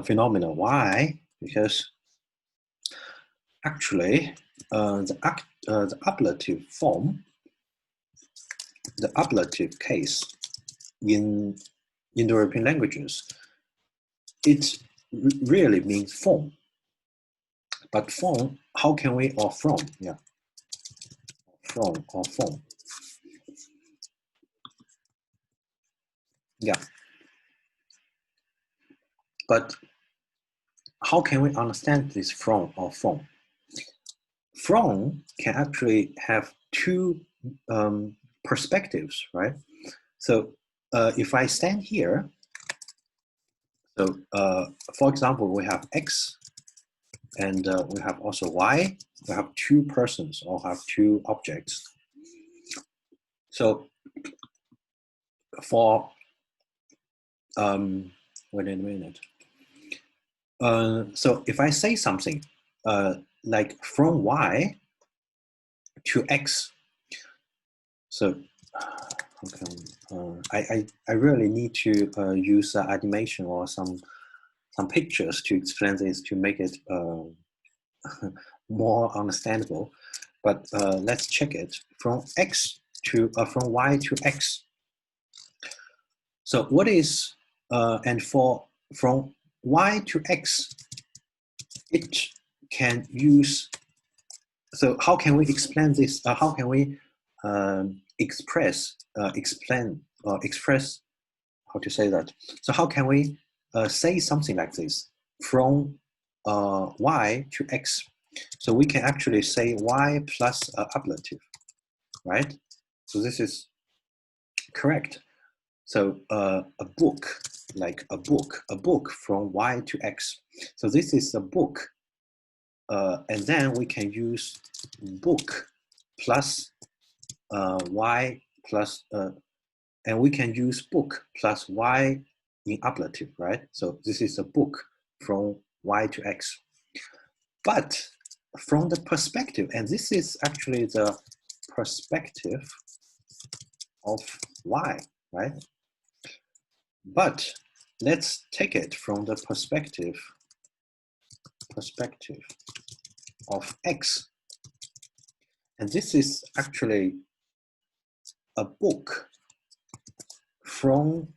phenomenon. Why? Because actually the ablative form, the ablative case in Indo-European languages, it really means form. But form, how can we, or from, yeah, from or form. Yeah. But how can we understand this from or form? From can actually have two perspectives, right? So if I stand here, so for example, we have X and we have also Y, we have two persons or have two objects. So for, wait a minute. So if I say something like from Y to X, so okay, I really need to use animation or some pictures to explain this to make it more understandable. But let's check it from X to from Y to X. So what is and for from Y to X, it can use. So how can we explain this? How can we express how to say that? So how can we say something like this from y to x? So we can actually say y plus ablative, right? So this is correct. So a book, like a book from y to x. So this is a book. And then we can use book plus y plus, and we can use book plus y in ablative, right? So this is a book from y to x. But from the perspective, and this is actually the perspective of y, right? But let's take it from the perspective of x. And this is actually a book from,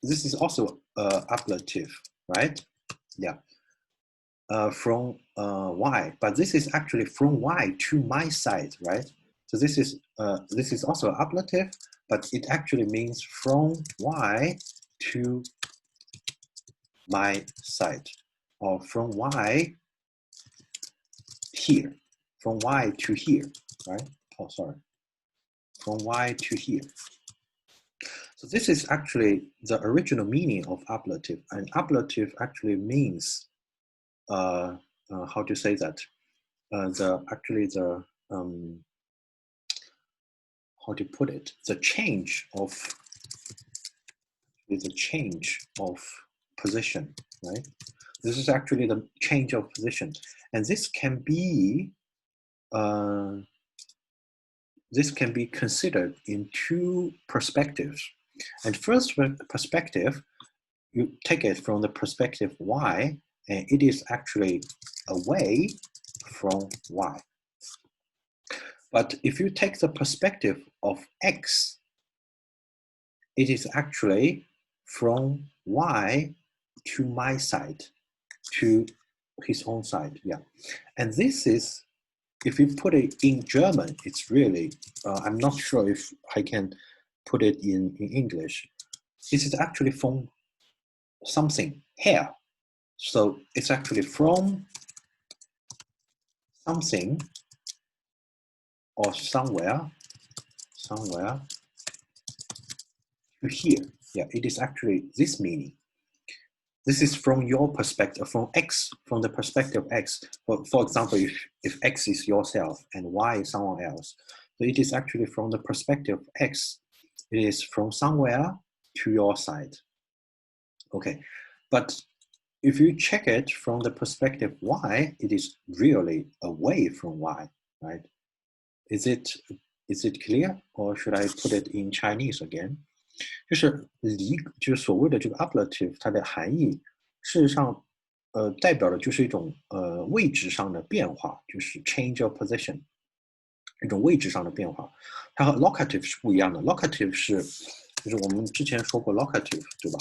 this is also ablative, right? Yeah, from y, but this is actually from y to my side, right? So this is also ablative, but it actually means from y to my side, or from y here, from y to here, right? Oh, sorry, from y to here. So this is actually the original meaning of ablative, and ablative actually means how to say that? How to put it? The change of position, right? This is actually the change of position, and this can be considered in two perspectives. And first perspective, you take it from the perspective y, and it is actually away from y. But if you take the perspective of x, it is actually from y to my side, to his own side, yeah. And this is, if you put it in German, it's really, I'm not sure if I can put it in English. This is actually from something here. So it's actually from something or somewhere to here. Yeah, it is actually this meaning. This is from your perspective, from x, from the perspective of x. For example, if x is yourself and y is someone else, so it is actually from the perspective of x. It is from somewhere to your side. Okay, but if you check it from the perspective y, it is really away from y, right? Is it clear, or should I put it in Chinese again? 就是所谓的这个 ablative， 它的含义事实上代表的就是一种位置上的变化，就是 change of position， 一种位置上的变化。它和 locative 是不一样的。locative 就是我们之前说过 locative， 对吧？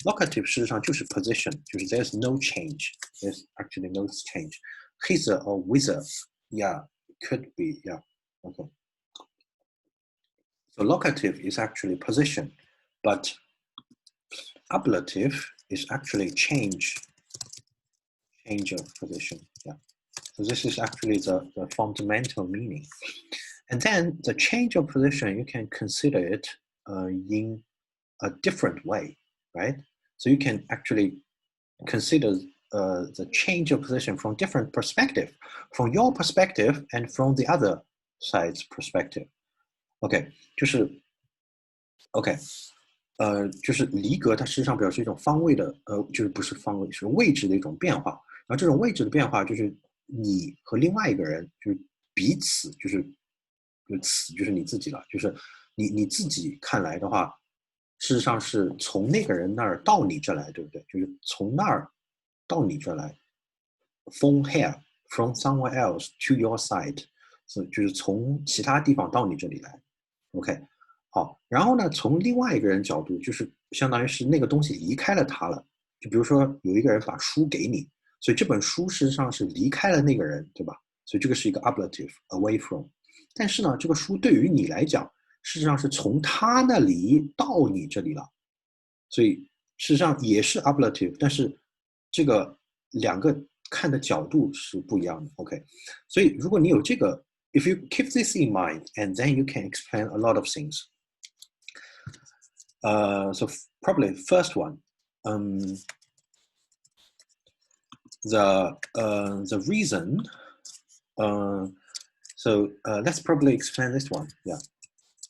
locative 事实上就是 position， 就是 there's no change, there's actually no change. Hither or whither, yeah, could be, yeah, okay. So locative is actually position, but ablative is actually change of position. Yeah. So this is actually the fundamental meaning. And then the change of position, you can consider it in a different way, right? So you can actually consider the change of position from different perspective, from your perspective and from the other side's perspective. OK， 就是OK。就是离格，它实际上表示一种方位的，就是不是方位，是位置的一种变化。然后这种位置的变化，就是你和另外一个人，就是彼此，就是此就是你自己了，就是你自己看来的话，事实上是从那个人那儿到你这来，对不对？就是从那儿到你这来 ，from here, from somewhere else to your side， 就是从其他地方到你这里来 ，OK。好，然后呢，从另外一个人角度，就是相当于是那个东西离开了他了。就比如说有一个人把书给你，所以这本书事实上是离开了那个人，对吧？所以这个是一个 ablative away from。但是呢，这个书对于你来讲，事实上是从他那里到你这里了，所以事实上也是 ablative， 但是这个两个看的角度是不一样的。OK， 所以如果你有这个 ，if you keep this in mind, and then you can explain a lot of things. So probably first one, the reason. So let's probably explain this one. Yeah,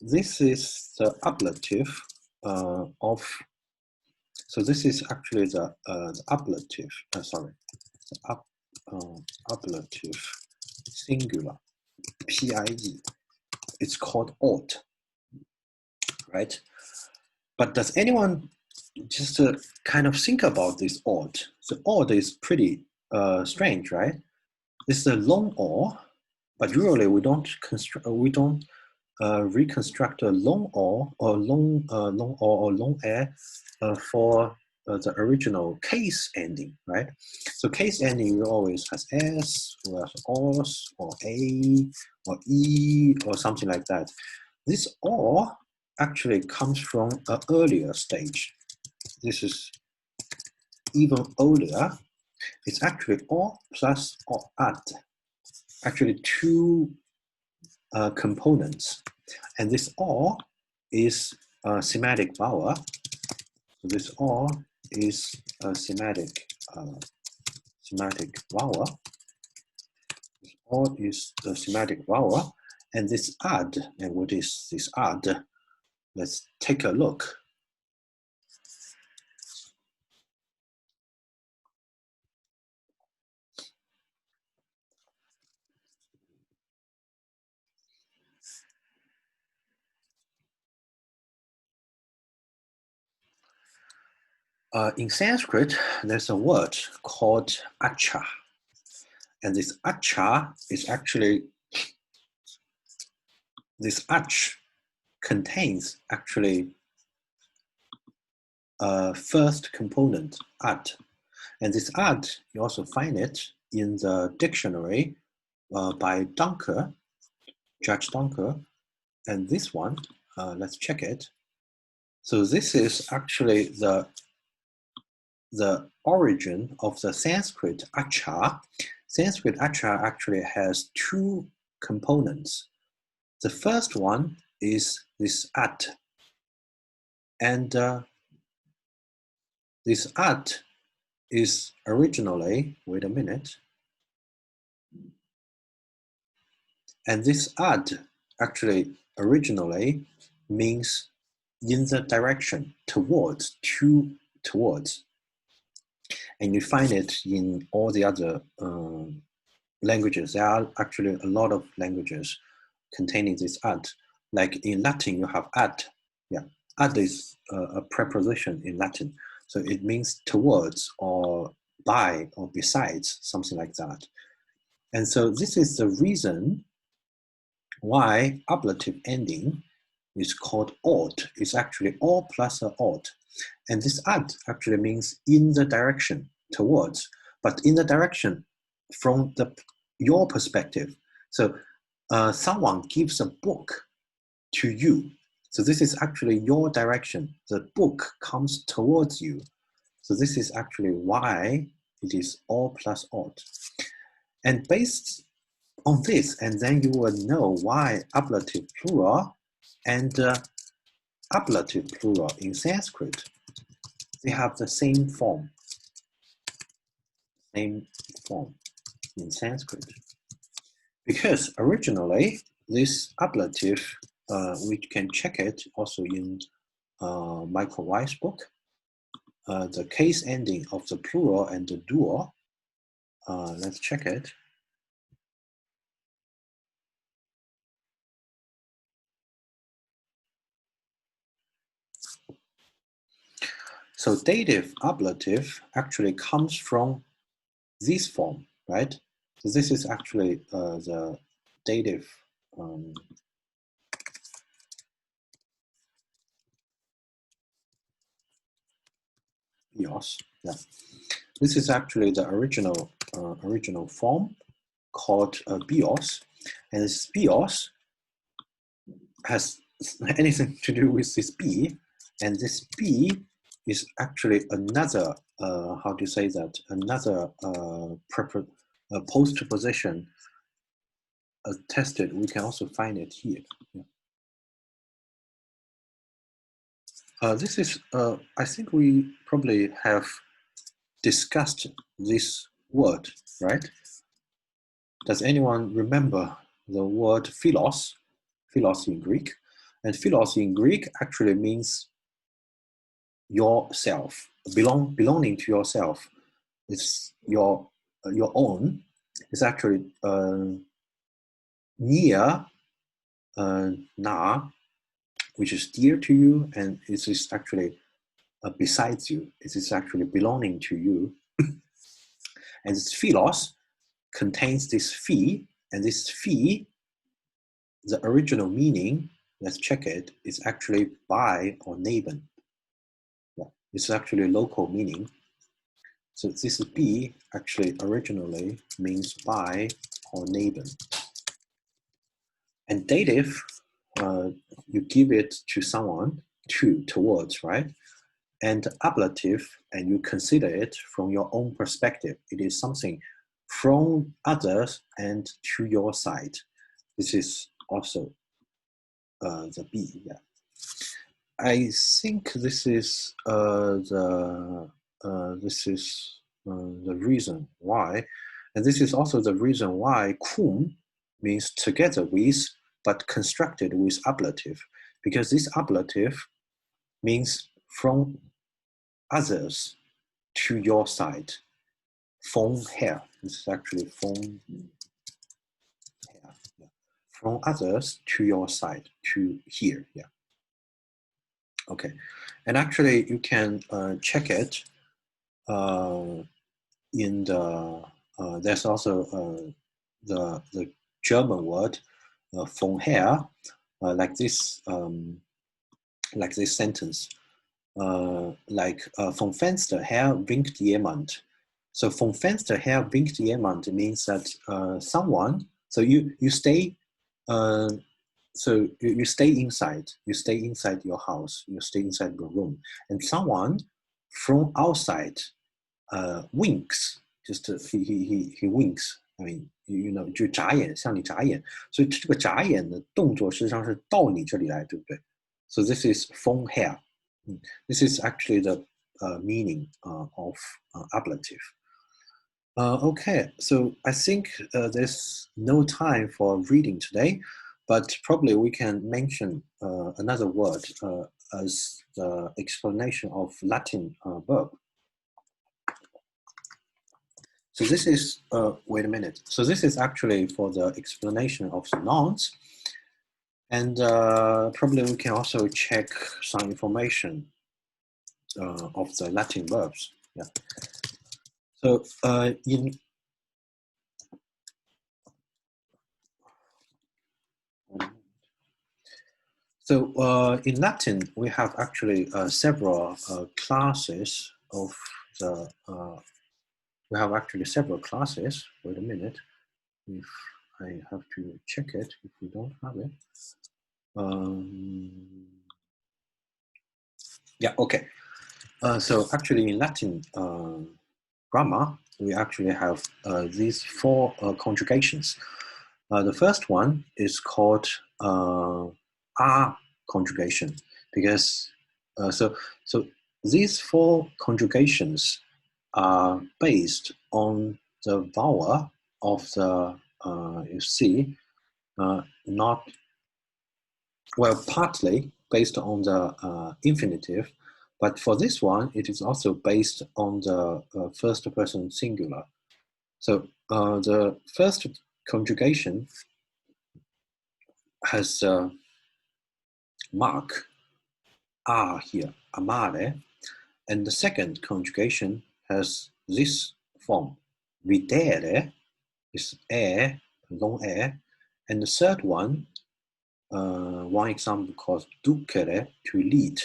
this is the ablative of. So this is actually the ablative. Sorry, the ablative singular. PIE. It's called ought, right? But does anyone just kind of think about this ought? So ought is pretty strange, right? This is a long or, but usually we don't reconstruct a long or long or long air for the original case ending, right? So case ending always has s, or os, or a, or e, or something like that. This or actually comes from an earlier stage. This is even earlier. It's actually or plus or add. Actually two components. And this or is a semantic vowel. So this or is a semantic vowel. This or is the semantic vowel. And this add, and what is this add? Let's take a look. In Sanskrit, there's a word called acha. And this acha is actually, this ach contains actually first component, ad. And this ad, you also find it in the dictionary by Dunker, Judge Dunker. And this one, let's check it. So this is actually the origin of the Sanskrit acha. Sanskrit acha actually has two components. The first one is this at, and this at is originally, wait a minute, and this ad actually originally means in the direction, towards, towards. And you find it in all the other languages. There are actually a lot of languages containing this ad. Like in Latin, you have ad. Yeah, ad is a preposition in Latin. So it means towards or by or besides, something like that. And so this is the reason why ablative ending is called ought. It's actually or plus a ought. And this ad actually means in the direction, towards, but in the direction from your perspective. So someone gives a book to you. So this is actually your direction. The book comes towards you. So this is actually why it is or plus ought. And based on this, and then you will know why ablative plural and ablative plural in Sanskrit, they have the same form in Sanskrit. Because originally, this ablative, we can check it also in Michael Weiss' book, the case ending of the plural and the dual. Let's check it. So dative ablative actually comes from this form, right? So this is actually the dative EOS. Yeah. This is actually the original form called bios, and this bios has anything to do with this b, and this b is actually another how do you say that, another postposition tested. We can also find it here. Yeah. This is I think we probably have discussed this word, right? Does anyone remember the word philos? Philos in Greek, and philos in Greek actually means yourself, belonging to yourself. It's your own. It's actually near na, which is dear to you, and it is actually besides you. It is actually belonging to you. And this philos contains this phi, and this phi, the original meaning, let's check it, is actually by or neighbor. Yeah, it's actually local meaning. So this b actually originally means by or neighbor. And dative, you give it to someone, towards, right? And ablative, and you consider it from your own perspective. It is something from others and to your side. This is also the b. Yeah, I think this is the reason why, and this is also the reason why cum means together with, but constructed with ablative, because this ablative means from others to your side. From here, this is actually from here. Yeah. From others to your side, to here. Yeah. Okay, and actually you can check it in the. There's also the German word von her, like this sentence. Vom Fenster her winkt jemand. So vom Fenster her winkt jemand means that someone. So you stay. So you stay inside. You stay inside your house. You stay inside your room, and someone from outside winks. Just he winks. I mean, you know, 就眨眼，向你眨眼。所以这个眨眼的动作实际上是到你这里来，对不对？ So this is from here. This is actually the meaning of ablative. Okay, so I think there's no time for reading today, but probably we can mention another word as the explanation of Latin verb. So this is, wait a minute. So this is actually for the explanation of the nouns. And probably we can also check some information of the Latin verbs. Yeah. So in Latin, we have actually several classes of the. We have actually several classes. Wait a minute, if I have to check it, if we don't have it. Yeah, okay. So actually in Latin grammar, we actually have these four conjugations. The first one is called are conjugation, because so these four conjugations are based on the vowel of the you see not well, partly based on the infinitive, but for this one it is also based on the first person singular. So the first conjugation has mark are here, amare, and the second conjugation has this form, videre, is air, long air, and the third one, one example called ducere, to lead.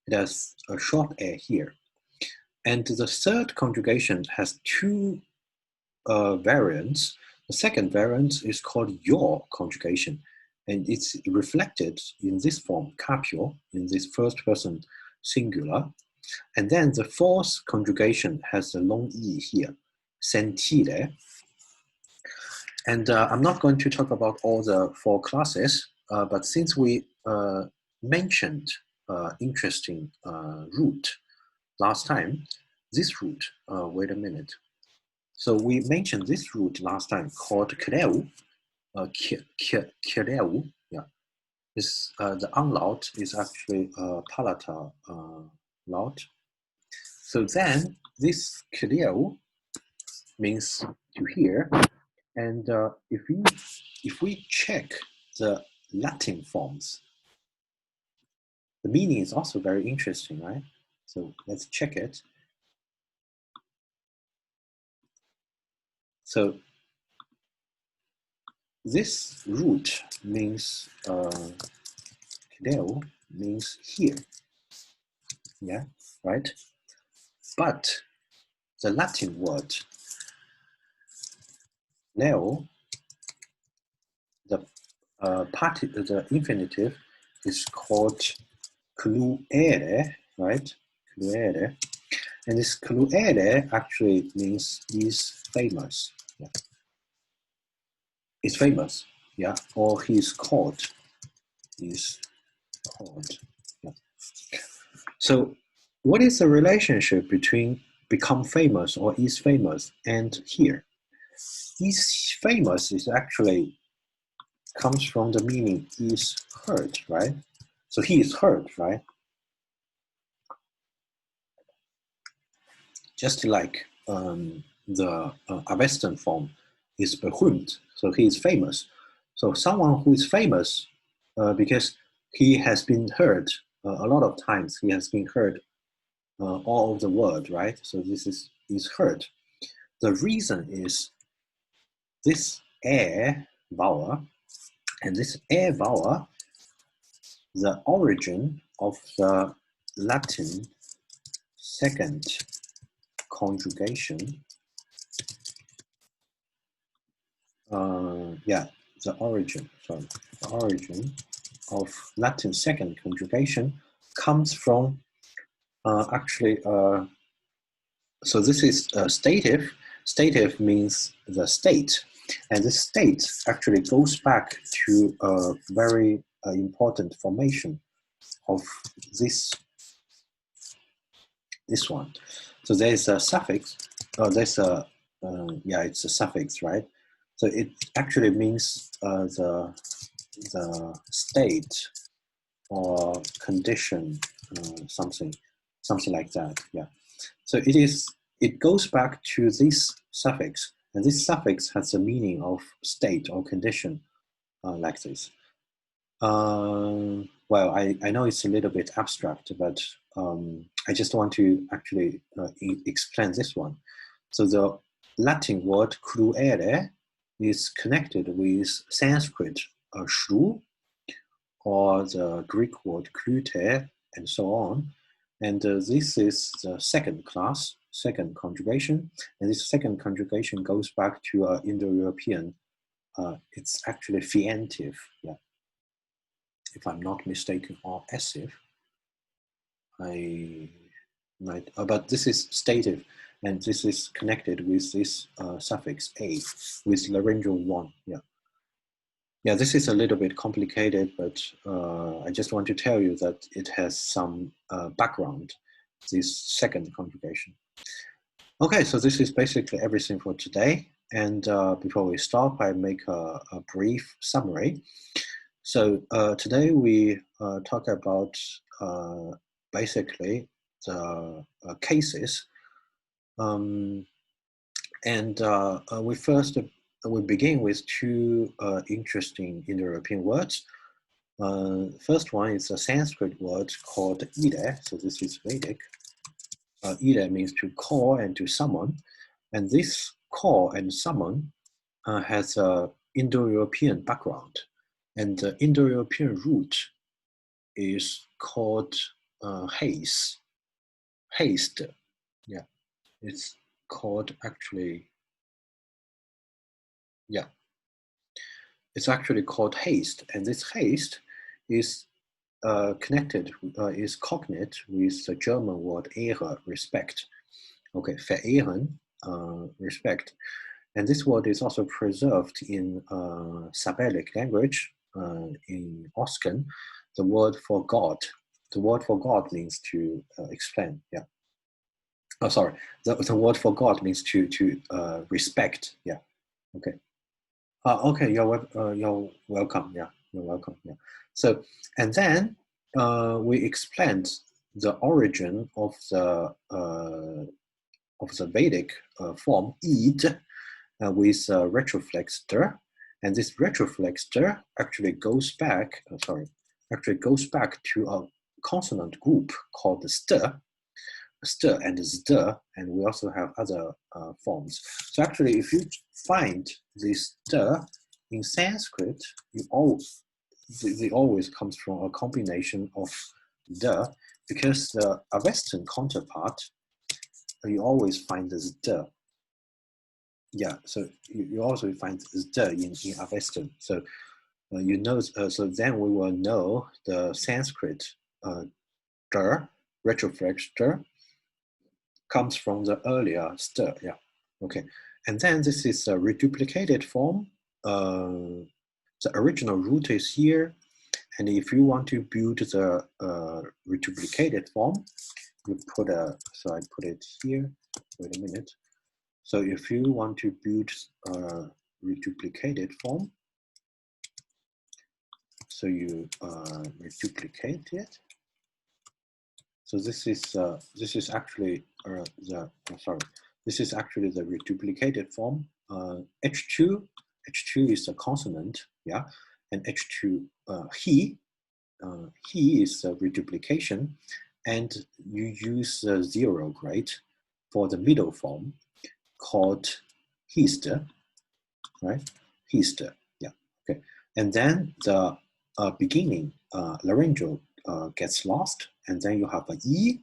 It has a short air here. And the third conjugation has two variants. The second variant is called your conjugation, and it's reflected in this form, capio, in this first person singular. And then the fourth conjugation has the long E here, sentire. And I'm not going to talk about all the four classes, but since we mentioned interesting root last time, this root, wait a minute. So we mentioned this root last time called cluēre, yeah. This, the umlaut is actually palatal laut. So then this cluēre means to hear, and if we check the Latin forms, the meaning is also very interesting, right? So let's check it. So this root means cluēre means here, yeah, right? But the Latin word leo, the the infinitive is called cluēre, right? Cluēre, and this cluēre actually means is famous. Yeah. Is famous, yeah, or he's called. Is called. Yeah. So, what is the relationship between become famous or is famous and here? Is famous is actually comes from the meaning is heard, right? So he is heard, right? Just like the Avestan form is berühmt, so he is famous. So someone who is famous because he has been heard a lot of times, he has been heard all over the world, right? So this is heard. The reason is this air vowel, and this air vowel, the origin of the Latin second conjugation, the origin of Latin second conjugation comes from so this is stative. Stative means the state, and the state actually goes back to a very important formation of this one. So there's a suffix, it's a suffix, right? So it actually means the state or condition, something like that, yeah. So it goes back to this suffix, and this suffix has the meaning of state or condition, like this. Well, I know it's a little bit abstract, but I just want to actually explain this one. So the Latin word cluēre is connected with Sanskrit shru, or the Greek word cluēre, and so on. And this is the second class, second conjugation. And this second conjugation goes back to Indo-European. It's actually fientive, yeah, if I'm not mistaken, or essive. I might, but this is stative, and this is connected with this suffix a, with laryngeal one, yeah. Yeah, this is a little bit complicated, but I just want to tell you that it has some background, this second conjugation. Okay, so this is basically everything for today. And before we stop, I make a brief summary. So today we talk about basically the cases. And we begin with two interesting Indo-European words. First one is a Sanskrit word called Ehre. So this is Vedic. Ehre means to call and to summon. And this call and summon has an Indo-European background. And the Indo-European root is called haste. Haste, yeah. It's called actually, yeah, it's actually called haste, and this haste is connected, is cognate with the German word Ehre, respect. Okay, verehren, respect. And this word is also preserved in Sabellic language, in Oscan, the word for God. The word for God means to explain, yeah. Oh, sorry, the word for God means to respect, yeah, okay. Okay, you're welcome, yeah, you're welcome, yeah. So, and then we explained the origin of the Vedic form id with retroflex der, and this retroflex der actually goes back. To a consonant group called st and zd, and we also have other forms. So actually, if you find this st in Sanskrit, they always comes from a combination of the, because the Avestan counterpart, you always find this the. Yeah, so you also find the in Avestan. So you know, so then we will know the Sanskrit der, retroflex der, comes from the earlier st. Yeah, okay. And then this is a reduplicated form. The original root is here. And if you want to build the reduplicated form, you put so I put it here, wait a minute. So if you want to build a reduplicated form, so you reduplicate it. So this is actually this is actually the reduplicated form. H2 is a consonant, yeah, and H2 he is a reduplication, and you use 0 grade for the middle form called histe, right? Histe, yeah, okay. And then the beginning laryngeal gets lost, and then you have an E,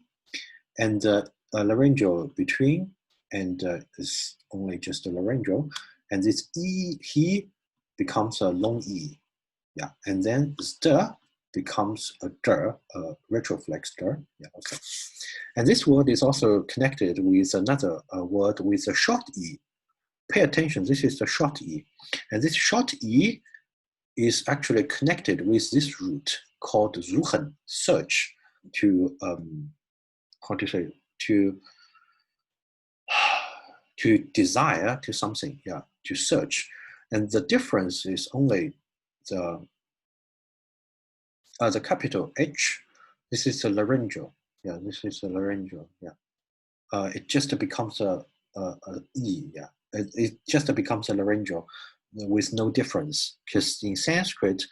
and laryngeal between, and is only just a laryngeal, and this E, he becomes a long E, yeah, and then st becomes a der, a retroflex der, yeah, okay. And this word is also connected with another word with a short E. Pay attention, this is the short E. And this short E is actually connected with this root called suchen, search, to, how to say, to desire to something, yeah, to search. And the difference is only the capital H. This is a laryngeal, yeah, this is a laryngeal, yeah. It just becomes a E, yeah. It just becomes a laryngeal with no difference, because in Sanskrit,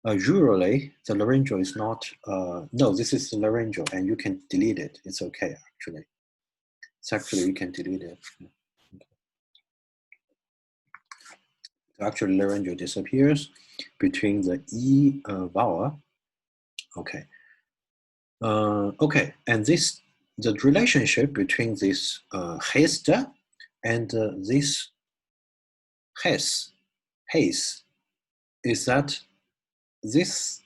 usually the laryngeal is not, no, this is the laryngeal, and you can delete it. It's okay, actually. It's actually, you can delete it. Okay. So actually, laryngeal disappears between the E vowel. Okay. Okay, and the relationship between this heste and this hes is that this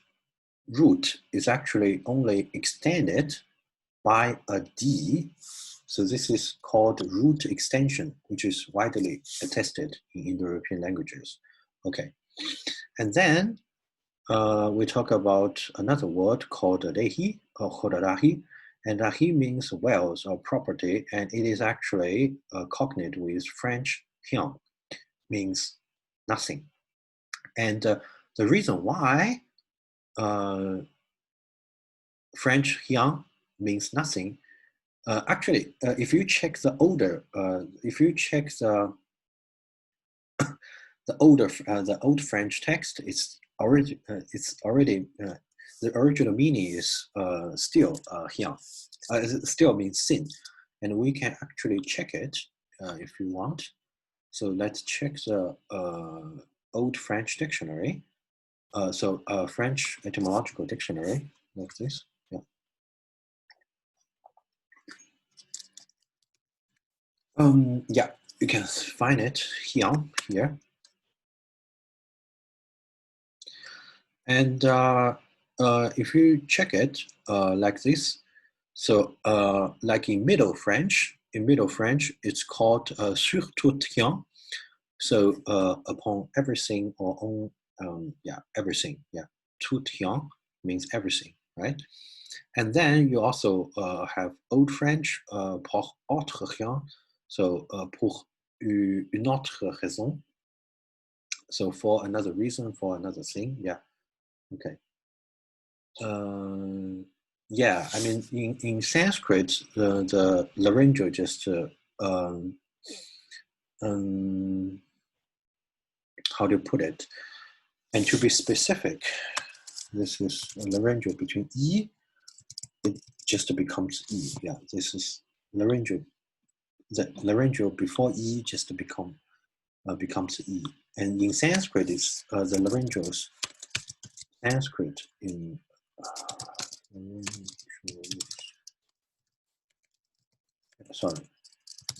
root is actually only extended by a D. So this is called root extension, which is widely attested in Indo-European languages. Okay, and then we talk about another word called rayi or rahi, and rahi means wealth or property, and it is actually cognate with French rien, means nothing. And the reason why French rien means nothing, actually, if you check the older, if you check the the old French text, it's already the original meaning is still rien. It still means sin, and we can actually check it if you want. So let's check the old French dictionary. So French etymological dictionary, like this. Yeah. Yeah, you can find it here. And if you check it like this, so like in Middle French, it's called sur tout rien. So upon everything or on everything. Yeah, tout rien means everything, right? And then you also have Old French pour autre rien, so pour une autre raison. So for another reason, for another thing. Yeah. Okay. Yeah, I mean, in Sanskrit, the laryngeal just how do you put it? And to be specific, this is a laryngeal between E, it just becomes E. Yeah, this is laryngeal. The laryngeal before E just becomes E. And in Sanskrit, it's the laryngeals. Sanskrit in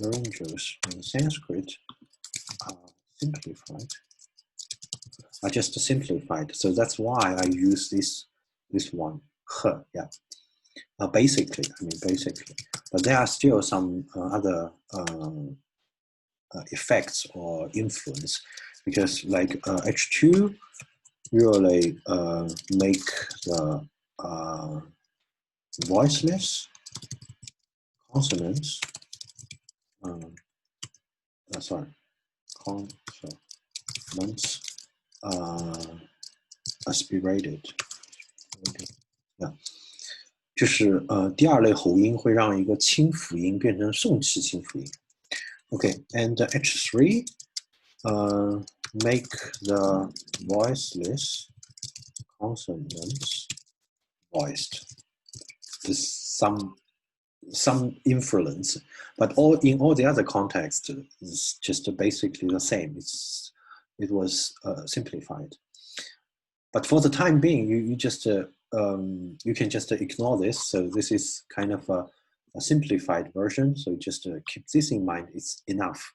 laryngeals in Sanskrit are simplified. I just simplified, so that's why I use this one. Yeah. Basically, but there are still some other effects or influence, because like H2 really make the voiceless consonants. Consonants aspirated. Yeah. 就是第二类喉音会让一个清辅音变成送气清辅音。Okay, and H3 make the voiceless consonants voiced. There's some influence, but in all the other contexts, it's just basically the same. It was simplified. But for the time being, you just you can just ignore this. So this is kind of a simplified version. So just keep this in mind. It's enough.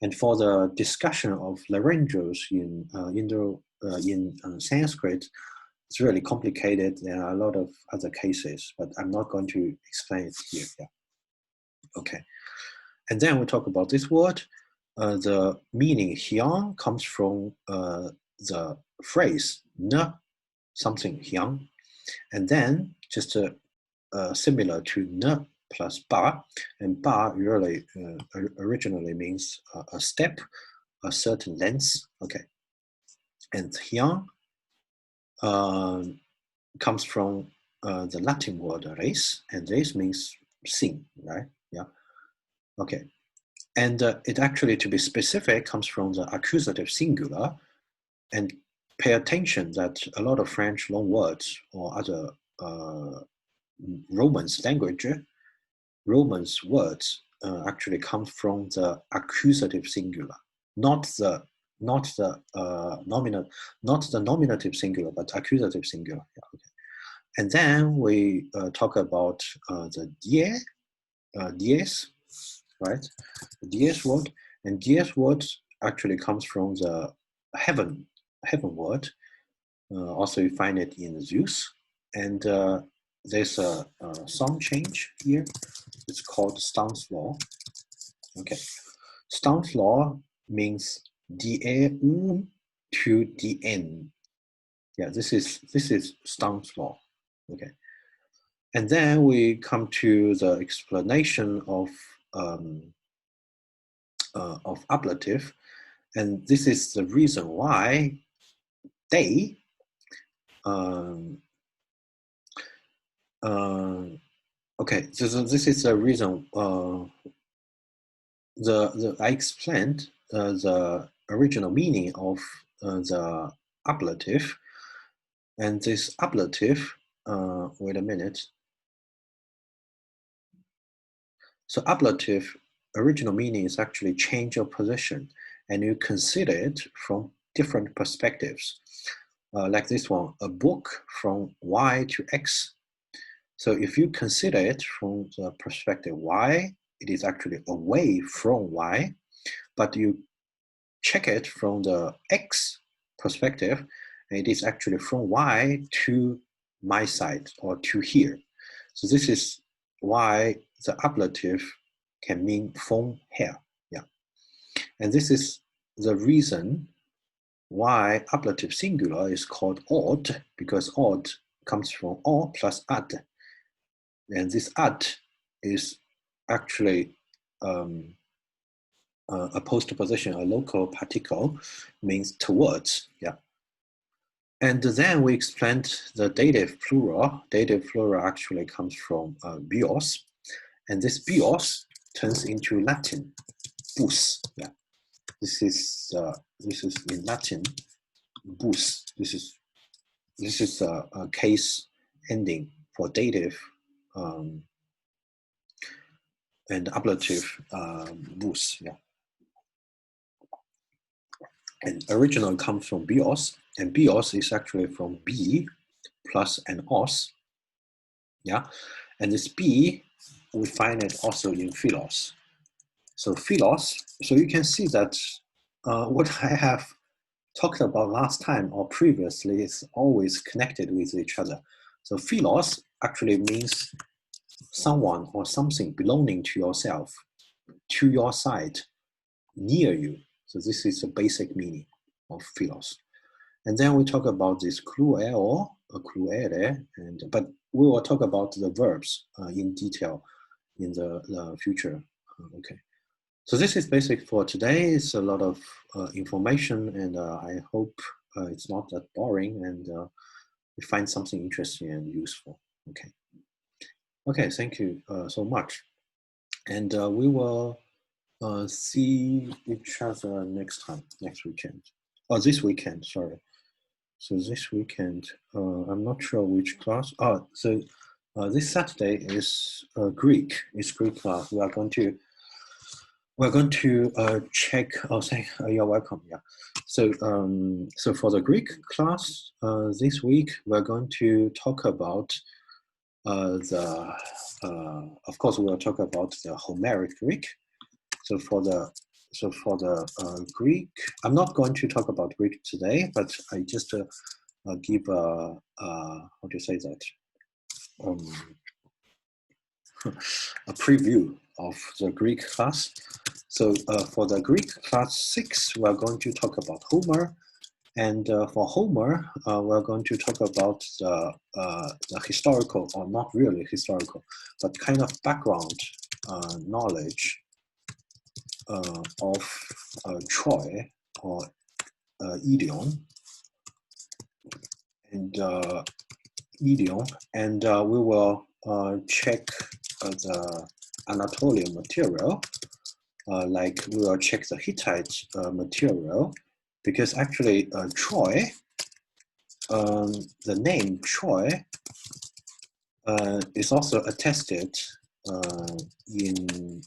And for the discussion of laryngeals in Sanskrit, it's really complicated. There are a lot of other cases, but I'm not going to explain it here. Yeah. Okay. And then we talk about this word. The meaning hiang comes from the phrase ne something hiang, and then just similar to ne plus ba, and ba really originally means a step, a certain length. Okay, and hiang comes from the Latin word res, and res means sing, right? Yeah. Okay. And it actually, to be specific, comes from the accusative singular. And pay attention that a lot of French loan words or other Romance language, Romance words actually come from the accusative singular, not the nominative singular, but accusative singular. Yeah, okay. And then we talk about the diēs, right? The diēs word, and diēs word actually comes from the heaven word. Also, you find it in Zeus, and there's a song change here. It's called Stan's law. Okay, Stan's law means diē to dn. Yeah, this is Stan's law. Okay, and then we come to the explanation of ablative, and this is the reason why they okay, so this is the reason I explained the original meaning of the ablative, and this ablative wait a minute. So ablative original meaning is actually change of position, and you consider it from different perspectives. Like this one, a book from Y to X. So if you consider it from the perspective Y, it is actually away from y, but you check it from the x perspective, and it is actually from y to my side or to here. So this is why the ablative can mean from here. Yeah, and this is the reason why ablative singular is called odd, because odd comes from o plus ad, and this ad is actually a postposition, a local particle, means towards. Yeah. And then we explained the dative plural. Dative plural actually comes from bios, and this bios turns into Latin bus. Yeah, this is in Latin bus. This is a case ending for dative and ablative bus. Yeah, and original comes from bios, and bios is actually from b plus an os. Yeah, and this b, we find it also in philos. So philos, so you can see that what I have talked about last time or previously is always connected with each other. So philos actually means someone or something belonging to yourself, to your side, near you. So this is the basic meaning of philos. And then we talk about this cluēre or cluēre, but we will talk about the verbs in detail in the future. Okay. So this is basic for today. It's a lot of information, and I hope it's not that boring, and you find something interesting and useful. Okay. Okay, thank you so much. And we will see each other next weekend. Oh, this weekend, sorry. So this weekend, I'm not sure which class. Oh, so this Saturday is Greek. It's Greek class. We're going to check. Oh, you're welcome. Yeah. So so for the Greek class this week, we're going to talk about of course, we'll talk about the Homeric Greek. So for the Greek, I'm not going to talk about Greek today, but I just give how do you say that? A preview of the Greek class. So for the Greek class 6, we're going to talk about Homer. And for Homer, we're going to talk about the historical, or not really historical, but kind of background knowledge of Troy or idiom, and we will check the Anatolian material, like we will check the Hittite material, because actually Troy, the name Troy is also attested in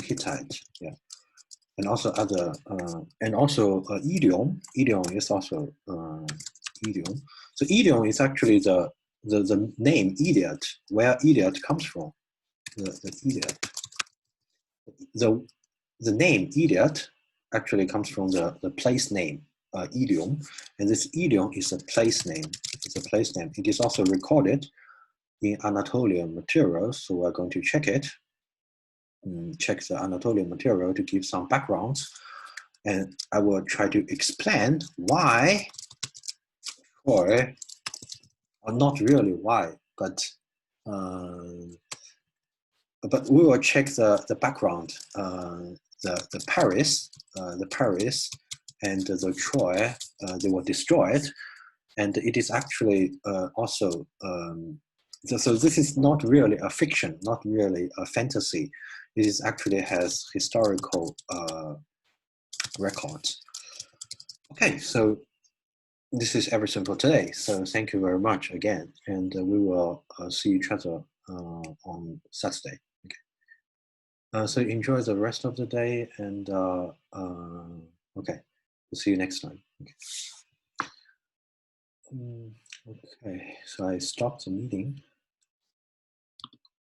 Hittite, yeah, and also other, and also idiom. Idiom is also idiom. So idiom is actually the name idiot, where idiot comes from. The idiot. The name idiot actually comes from the place name idiom, and this idiom is a place name. It's a place name. It is also recorded in Anatolian materials, so we're going to check it. Check the Anatolian material to give some backgrounds, and I will try to explain why, or not really why, but we will check the background, the Paris, and the Troy, they were destroyed, and it is actually also. So this is not really a fiction, not really a fantasy. It is actually has historical records. Okay, so this is everything for today. So thank you very much again, and we will see each other on Saturday. Okay. So enjoy the rest of the day, and okay, we'll see you next time. Okay. Okay, so I stopped the meeting.